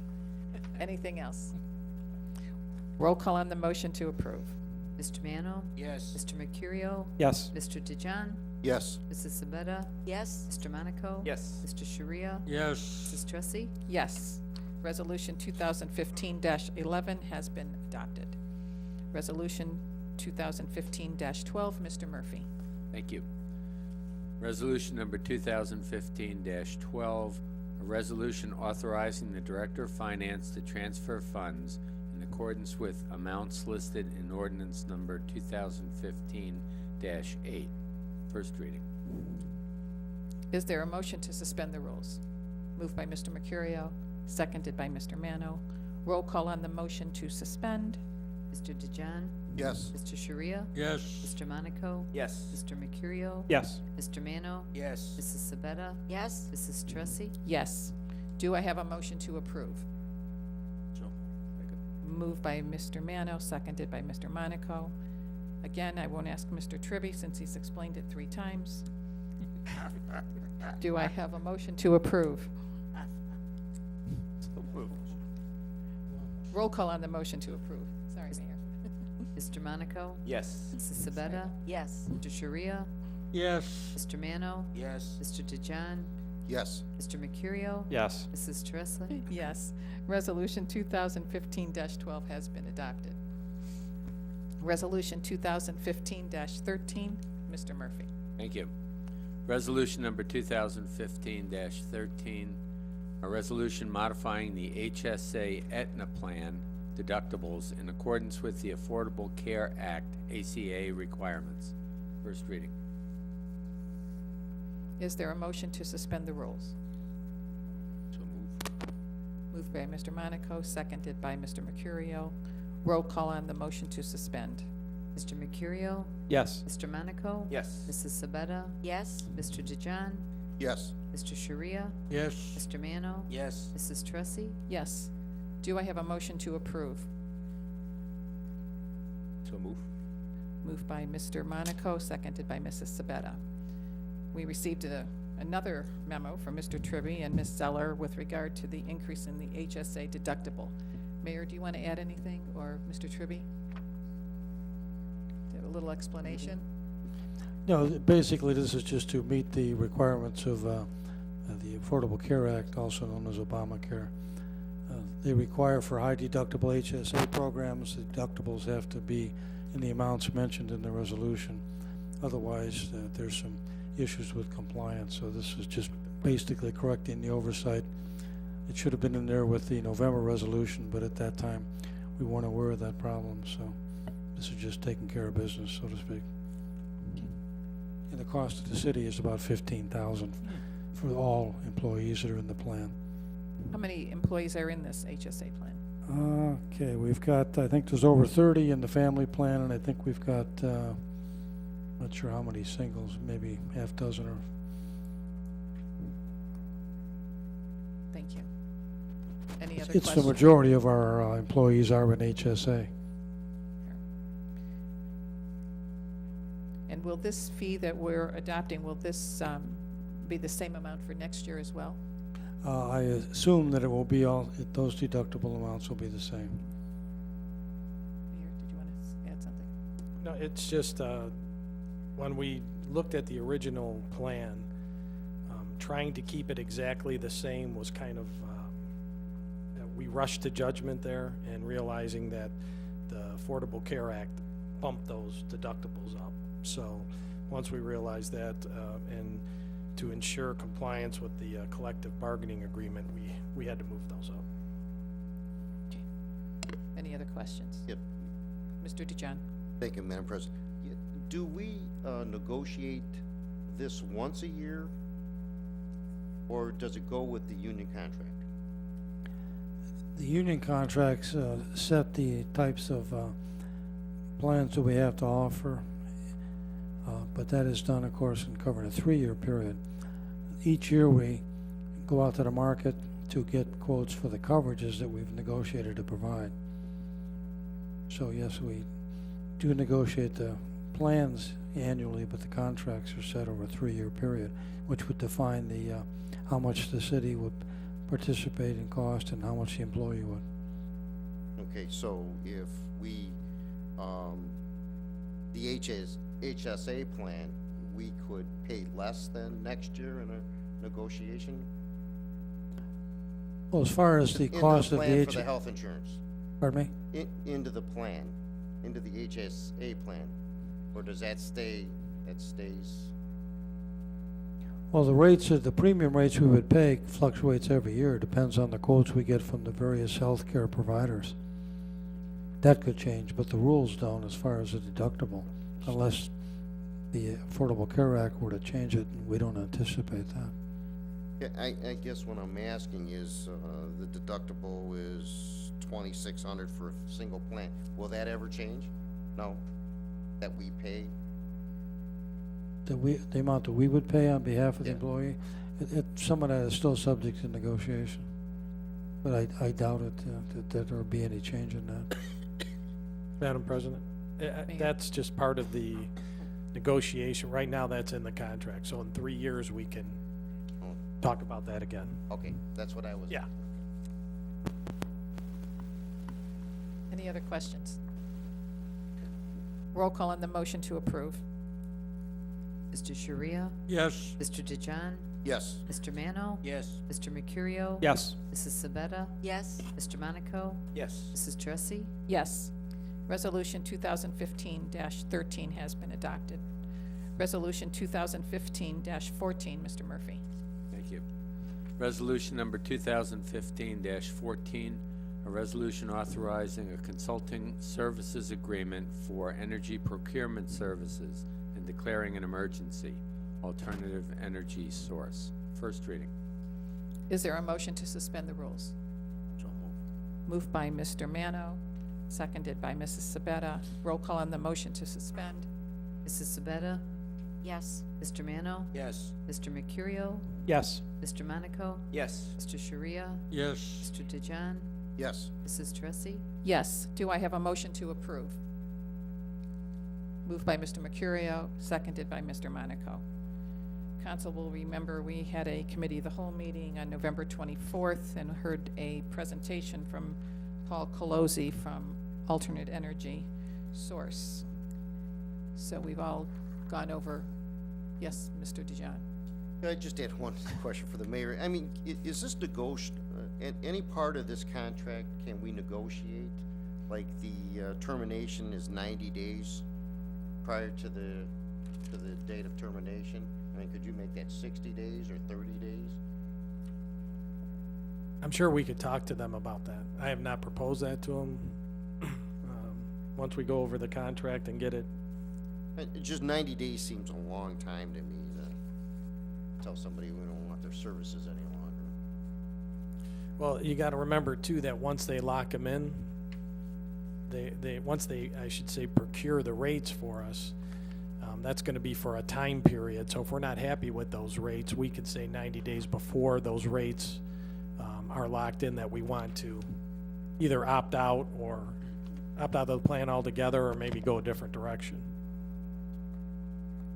Anything else? Roll call on the motion to approve. Mr. Mano? Yes. Mr. Mercurio? Yes. Mr. DeJohn? Yes. Mrs. Sabetta? Yes? Mr. Monaco? Yes. Mr. Sharia? Yes. Mrs. Tressi? Yes. Resolution 2015-11 has been adopted. Resolution 2015-12, Mr. Murphy. Thank you. Resolution number 2015-12, a resolution authorizing the Director of Finance to transfer funds in accordance with amounts listed in ordinance number 2015-8. First reading. Is there a motion to suspend the rules? Moved by Mr. Mercurio, seconded by Mr. Mano. Roll call on the motion to suspend. Mr. DeJohn? Yes. Mr. Sharia? Yes. Mr. Monaco? Yes. Mr. Mercurio? Yes. Mr. Mano? Yes. Mrs. Sabetta? Yes? Mrs. Tressi? Yes. Do I have a motion to approve? So, Moved by Mr. Mano, seconded by Mr. Monaco. Again, I won't ask Mr. Tribby since he's explained it 3 times. Do I have a motion to approve? Roll call on the motion to approve. Sorry, Mayor. Mr. Monaco? Yes. Mrs. Sabetta? Yes. Mr. Sharia? Yes. Mr. Mano? yes. Mr. DeJohn? Yes. Mr. Mercurio? Yes. Mrs. Tressi? Yes. Resolution 2015-12 has been adopted. Resolution 2015-13, Mr. Murphy. Thank you. Resolution number 2015-13, a resolution modifying the HSA Aetna Plan deductibles in accordance with the Affordable Care Act, ACA requirements. First reading. Is there a motion to suspend the rules? So moved. Moved by Mr. Monaco, seconded by Mr. Mercurio. Roll call on the motion to suspend. Mr. Mercurio? Yes. Mr. Monaco? Yes. Mrs. Sabetta? Yes? Mr. DeJohn? Yes. Mr. Sharia? Yes. Mr. Mano? Yes. Mrs. Tressi? Yes. Do I have a motion to approve? So move. Moved by Mr. Monaco, seconded by Mrs. Sabetta. We received another memo from Mr. Tribby and Ms. Zeller with regard to the increase in the HSA deductible. Mayor, do you want to add anything, or Mr. Tribby? Do you have a little explanation? No, basically, this is just to meet the requirements of the Affordable Care Act, also known as Obamacare. They require for high deductible HSA programs, the deductibles have to be in the amounts mentioned in the resolution. Otherwise, there's some issues with compliance, so this is just basically correcting the oversight. It should have been in there with the November resolution, but at that time, we weren't aware of that problem, so this is just taking care of business, so to speak. And the cost of the city is about $15,000 for all employees that are in the plan. How many employees are in this HSA plan? Okay, we've got, I think there's over 30 in the family plan, and I think we've got, not sure how many singles, maybe half dozen or. Thank you. Any other It's questions? the majority of our employees are in HSA. And will this fee that we're adopting, will this be the same amount for next year as well? I assume that it will be all, those deductible amounts will be the same. Mayor, did you want to add something? No, it's just, when we looked at the original plan, trying to keep it exactly the same was kind of, we rushed to judgment there and realizing that the Affordable Care Act bumped those deductibles up. So, once we realized that, and to ensure compliance with the collective bargaining agreement, we had to move those up. Any other questions? Yep. Mr. DeJohn? Thank you, Madam President. Do we negotiate this once a year, or does it go with the union contract? The union contracts set the types of plans that we have to offer, but that is done, of course, and covered a 3-year period. Each year we go out to the market to get quotes for the coverages that we've negotiated to provide. So yes, we do negotiate the plans annually, but the contracts are set over a 3-year period, which would define the how much the city would participate in cost and how much the employee would. Okay, so if we, the HSA plan, we could pay less than next year in a negotiation? Well, as far as the cost of the Into the plan for the health insurance? Pardon me? Into the plan, into the HSA plan, or does that stay, that stays? Well, the rates, the premium rates we would pay fluctuates every year. It depends on the quotes we get from the various healthcare providers. That could change, but the rules don't as far as the deductible, unless the Affordable Care Act were to change it, and we don't anticipate that. Yeah, I guess what I'm asking is, the deductible is 2,600 for a single plan. Will that ever change? No? That we pay? The amount that we would pay on behalf of the Yeah. employee, some of that is still subject to negotiation. But I doubt it, that there'll be any change in that. Madam President, that's just part of the negotiation. Right now, that's in the contract, so in 3 years, we can Oh, talk about that again. okay, that's what I was. Yeah. Any other questions? Roll call on the motion to approve. Mr. Sharia? Yes. Mr. DeJohn? Yes. Mr. Mano? Yes. Mr. Mercurio? Yes. Mrs. Sabetta? Yes, Mr. Monaco? Yes. Mrs. Tressi? Yes. Resolution 2015-13 has been adopted. Resolution 2015-14, Mr. Murphy. Thank you. Resolution number 2015-14, a resolution authorizing a consulting services agreement for energy procurement services and declaring an emergency, alternative energy source. First reading. Is there a motion to suspend the rules? So moved. Moved by Mr. Mano, seconded by Mrs. Sabetta. Roll call on the motion to suspend. Mrs. Sabetta? yes, Mr. Mano? Yes. Mr. Mercurio? Yes. Mr. Monaco? Yes. Mr. Sharia? Yes. Mr. DeJohn? Yes. Mrs. Tressi? Yes. Do I have a motion to approve? Moved by Mr. Mercurio, seconded by Mr. Monaco. Council will remember we had a committee of the whole meeting on November 24th and heard a presentation from Paul Colozzi from Alternate Energy Source. So we've all gone over, yes, Mr. DeJohn. I just had one question for the mayor. I mean, is this any part of this contract can we negotiate? Like the termination is 90 days prior to the date of termination? I mean, could you make that 60 days or 30 days? I'm sure we could talk to them about that. I have not proposed that to them. Once we go over the contract and get it, Just 90 days seems a long time to me to tell somebody we don't want their services any longer. well, you gotta remember too, that once they lock them in, once they, I should say, procure the rates for us, that's gonna be for a time period. So if we're not happy with those rates, we could say 90 days before those rates, are locked in, that we want to either opt out of the plan altogether, or maybe go a different direction.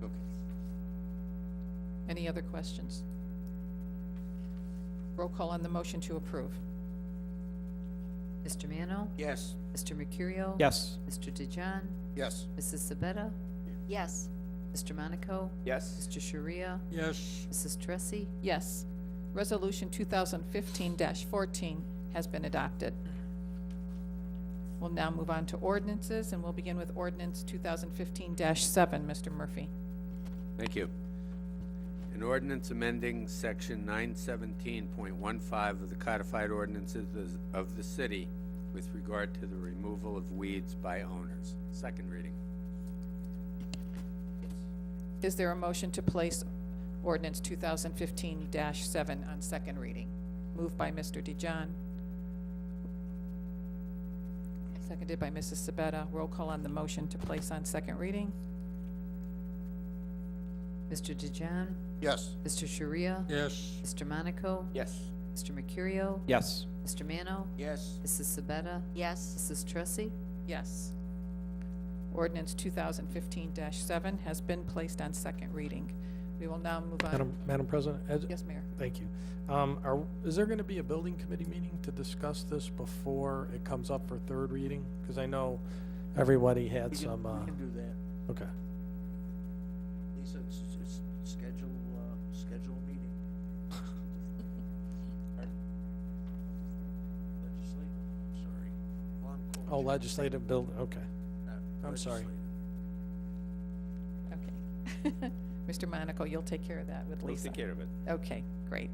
Okay. Any other questions? Roll call on the motion to approve. Mr. Mano? Yes. Mr. Mercurio? Yes. Mr. DeJohn? Yes. Mrs. Sabetta? yes, Mr. Monaco? Yes. Mr. Sharia? Yes. Mrs. Tressi? Yes. Resolution 2015-14 has been adopted. We'll now move on to ordinances, and we'll begin with ordinance 2015-7. Mr. Murphy. Thank you. An ordinance amending section 917.15 of the codified ordinances of the city with regard to the removal of weeds by owners. Second reading. Is there a motion to place ordinance 2015-7 on second reading? Moved by Mr. DeJohn. Seconded by Mrs. Sabetta. Roll call on the motion to place on second reading. Mr. DeJohn? Yes. Mr. Sharia? Yes. Mr. Monaco? Yes. Mr. Mercurio? Yes. Mr. Mano? Yes. Mrs. Sabetta? yes, Mrs. Tressi? Yes. Ordinance 2015-7 has been placed on second reading. We will now move on. Madam President? Yes, Mayor. Thank you. Is there gonna be a building committee meeting to discuss this before it comes up for third reading? Cause I know everybody had We some, can do that. okay. Lisa, schedule a meeting. Legislative, sorry. Well, I'm Oh, quoting. legislative build, okay. I'm sorry. Legislative. Okay. Mr. Monaco, you'll take care of that with We'll Lisa. take care of it. Okay, great.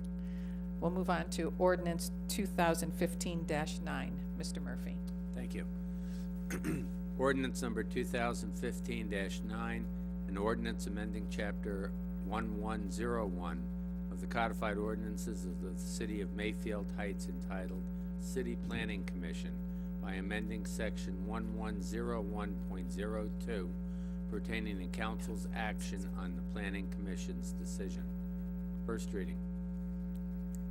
We'll move on to ordinance 2015-9. Mr. Murphy. Thank you. Ordinance number 2015-9, an an ordinance amending Chapter 1101 of the codified ordinances of the City of Mayfield Heights entitled City Planning Commission by amending Section 1101.02 pertaining to council's action on the Planning Commission's decision. First reading.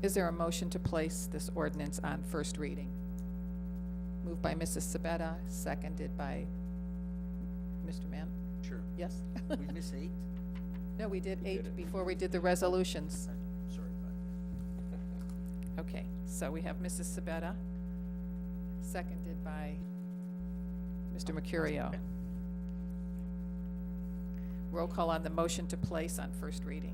Is there a motion to place this ordinance on first reading? Moved by Mrs. Sabetta, seconded by Mr. Mann. Sure. Yes? We miss 8? No, we did We did 8 it. before we did the resolutions. Sorry about Okay, so we have Mrs. Sabetta, seconded by Mr. Mercurio. Roll call on the motion to place on first reading.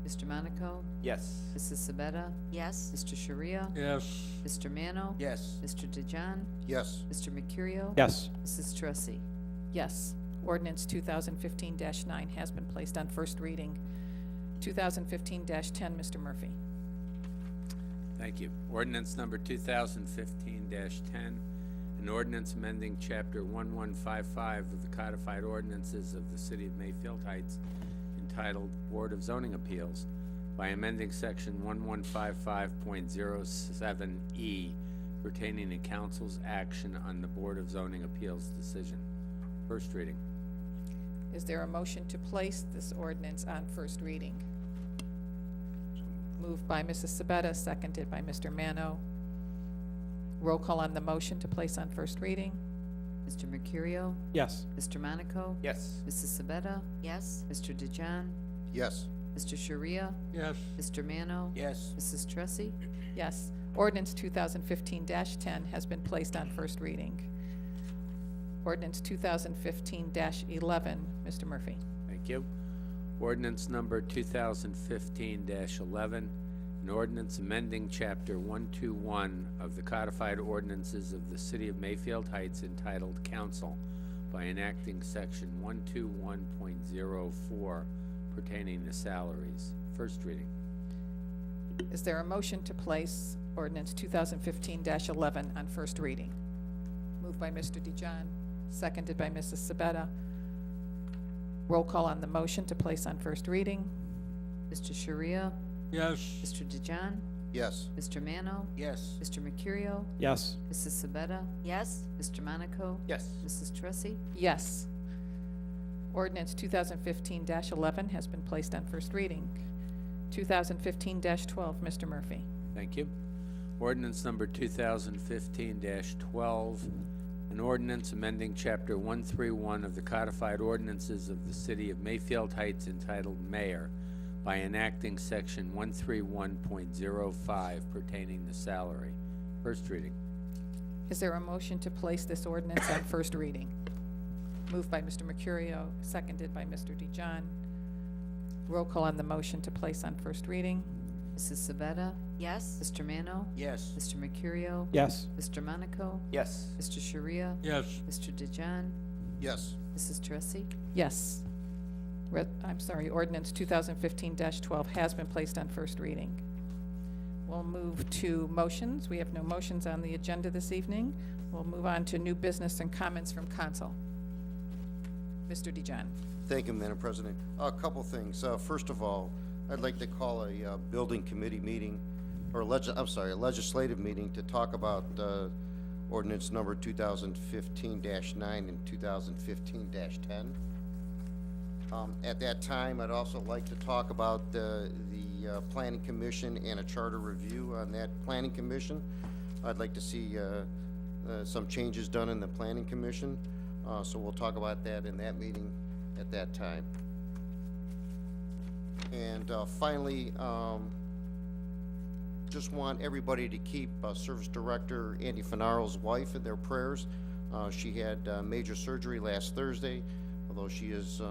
Mr. Monaco? Yes. Mrs. Sabetta? Yes. Mr. Sharia? Yes. Mr. Mano? that. Yes. Mr. DeJohn? Yes. Mr. Mercurio? Yes. Mrs. Tressi? Yes. Ordinance 2015-9 has been placed on first reading. 2015-10, Mr. Murphy. Thank you. Ordinance number 2015-10, an ordinance amending Chapter 1155 of the codified ordinances of the City of Mayfield Heights entitled Board of Zoning Appeals by amending Section 1155.07E pertaining to council's action on the Board of Zoning Appeals decision. First reading. Is there a motion to place this ordinance on first reading? Moved by Mrs. Sabetta, seconded by Mr. Mano. Roll call on the motion to place on first reading. Mr. Mercurio? Yes. Mr. Monaco? Yes. Mrs. Sabetta? Yes. Mr. DeJohn? Yes. Mr. Sharia? Yes. Mr. Mano? Yes. Mrs. Tressi? Yes. Ordinance 2015-10 has been placed on first reading. Ordinance 2015-11, Mr. Murphy. Thank you. Ordinance number 2015-11, an ordinance amending Chapter 121 of the codified ordinances of the City of Mayfield Heights entitled Council by enacting Section 121.04 pertaining to salaries. First reading. Is there a motion to place ordinance 2015-11 on first reading? Moved by Mr. DeJohn, seconded by Mrs. Sabetta. Roll call on the motion to place on first reading. Mr. Sharia? Yes. Mr. DeJohn? Yes. Mr. Mano? Yes. Mr. Mercurio? Yes. Mrs. Sabetta? Yes. Mr. Monaco? Yes. Mrs. Tressi? Yes. Ordinance 2015-11 has been placed on first reading. 2015-12, Mr. Murphy. Thank you. Ordinance number 2015-12, an ordinance amending Chapter 131 of the codified ordinances of the City of Mayfield Heights entitled Mayor by enacting Section 131.05 pertaining to salary. First reading. Is there a motion to place this ordinance on first reading? Moved by Mr. Mercurio, seconded by Mr. DeJohn. Roll call on the motion to place on first reading. Mrs. Sabetta? Yes. Mr. Mano? Yes. Mr. Mercurio? Yes. Mr. Monaco? Yes. Mr. Sharia? Yes. Mr. DeJohn? Yes. Mrs. Tressi? Yes. Ordinance 2015-12 has been placed on first reading. We'll move to motions. We have no motions on the agenda this evening. We'll move on to new business and comments from council. Mr. DeJohn. Thank you, Madam President. A couple things. First of all, I'd like to call a building committee meeting, or a legislative meeting to talk about ordinance number 2015-9 and 2015-10. At that time, I'd also like to talk about the Planning Commission and a charter review on that Planning Commission. I'd like to see some changes done in the Planning Commission, so we'll talk about that in that meeting at that time. And finally, just want everybody to keep Service Director Andy Finaro's wife in their prayers. She had major surgery last Thursday, although she is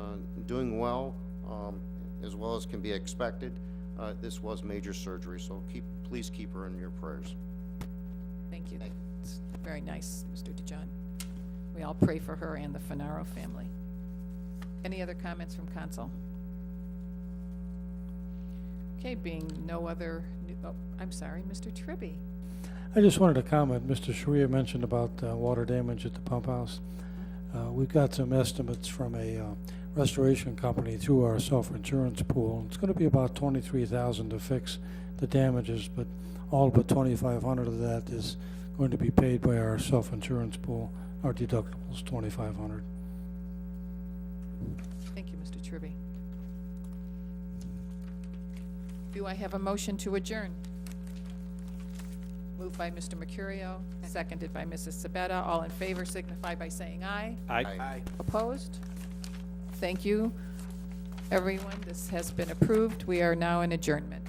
doing well as can be expected. This was major surgery, so please keep her in your prayers. Thank you. That's very nice, Mr. DeJohn. We all pray for her and the Finaro family. Any other comments from council? Okay, being no other, I'm sorry, Mr. Tribby. I just wanted to comment, Mr. Sharia mentioned about water damage at the pump house. We've got some estimates from a restoration company through our self-insurance pool. It's gonna be about $23,000 to fix the damages, but all but $2,500 of that is going to be paid by our self-insurance pool. Our deductible's $2,500. Thank you, Mr. Tribby. Do I have a motion to adjourn? Moved by Mr. Mercurio, seconded by Mrs. Sabetta. All in favor signify by saying aye. Aye. Opposed? Thank you, everyone. This has been approved. We are now in adjournment.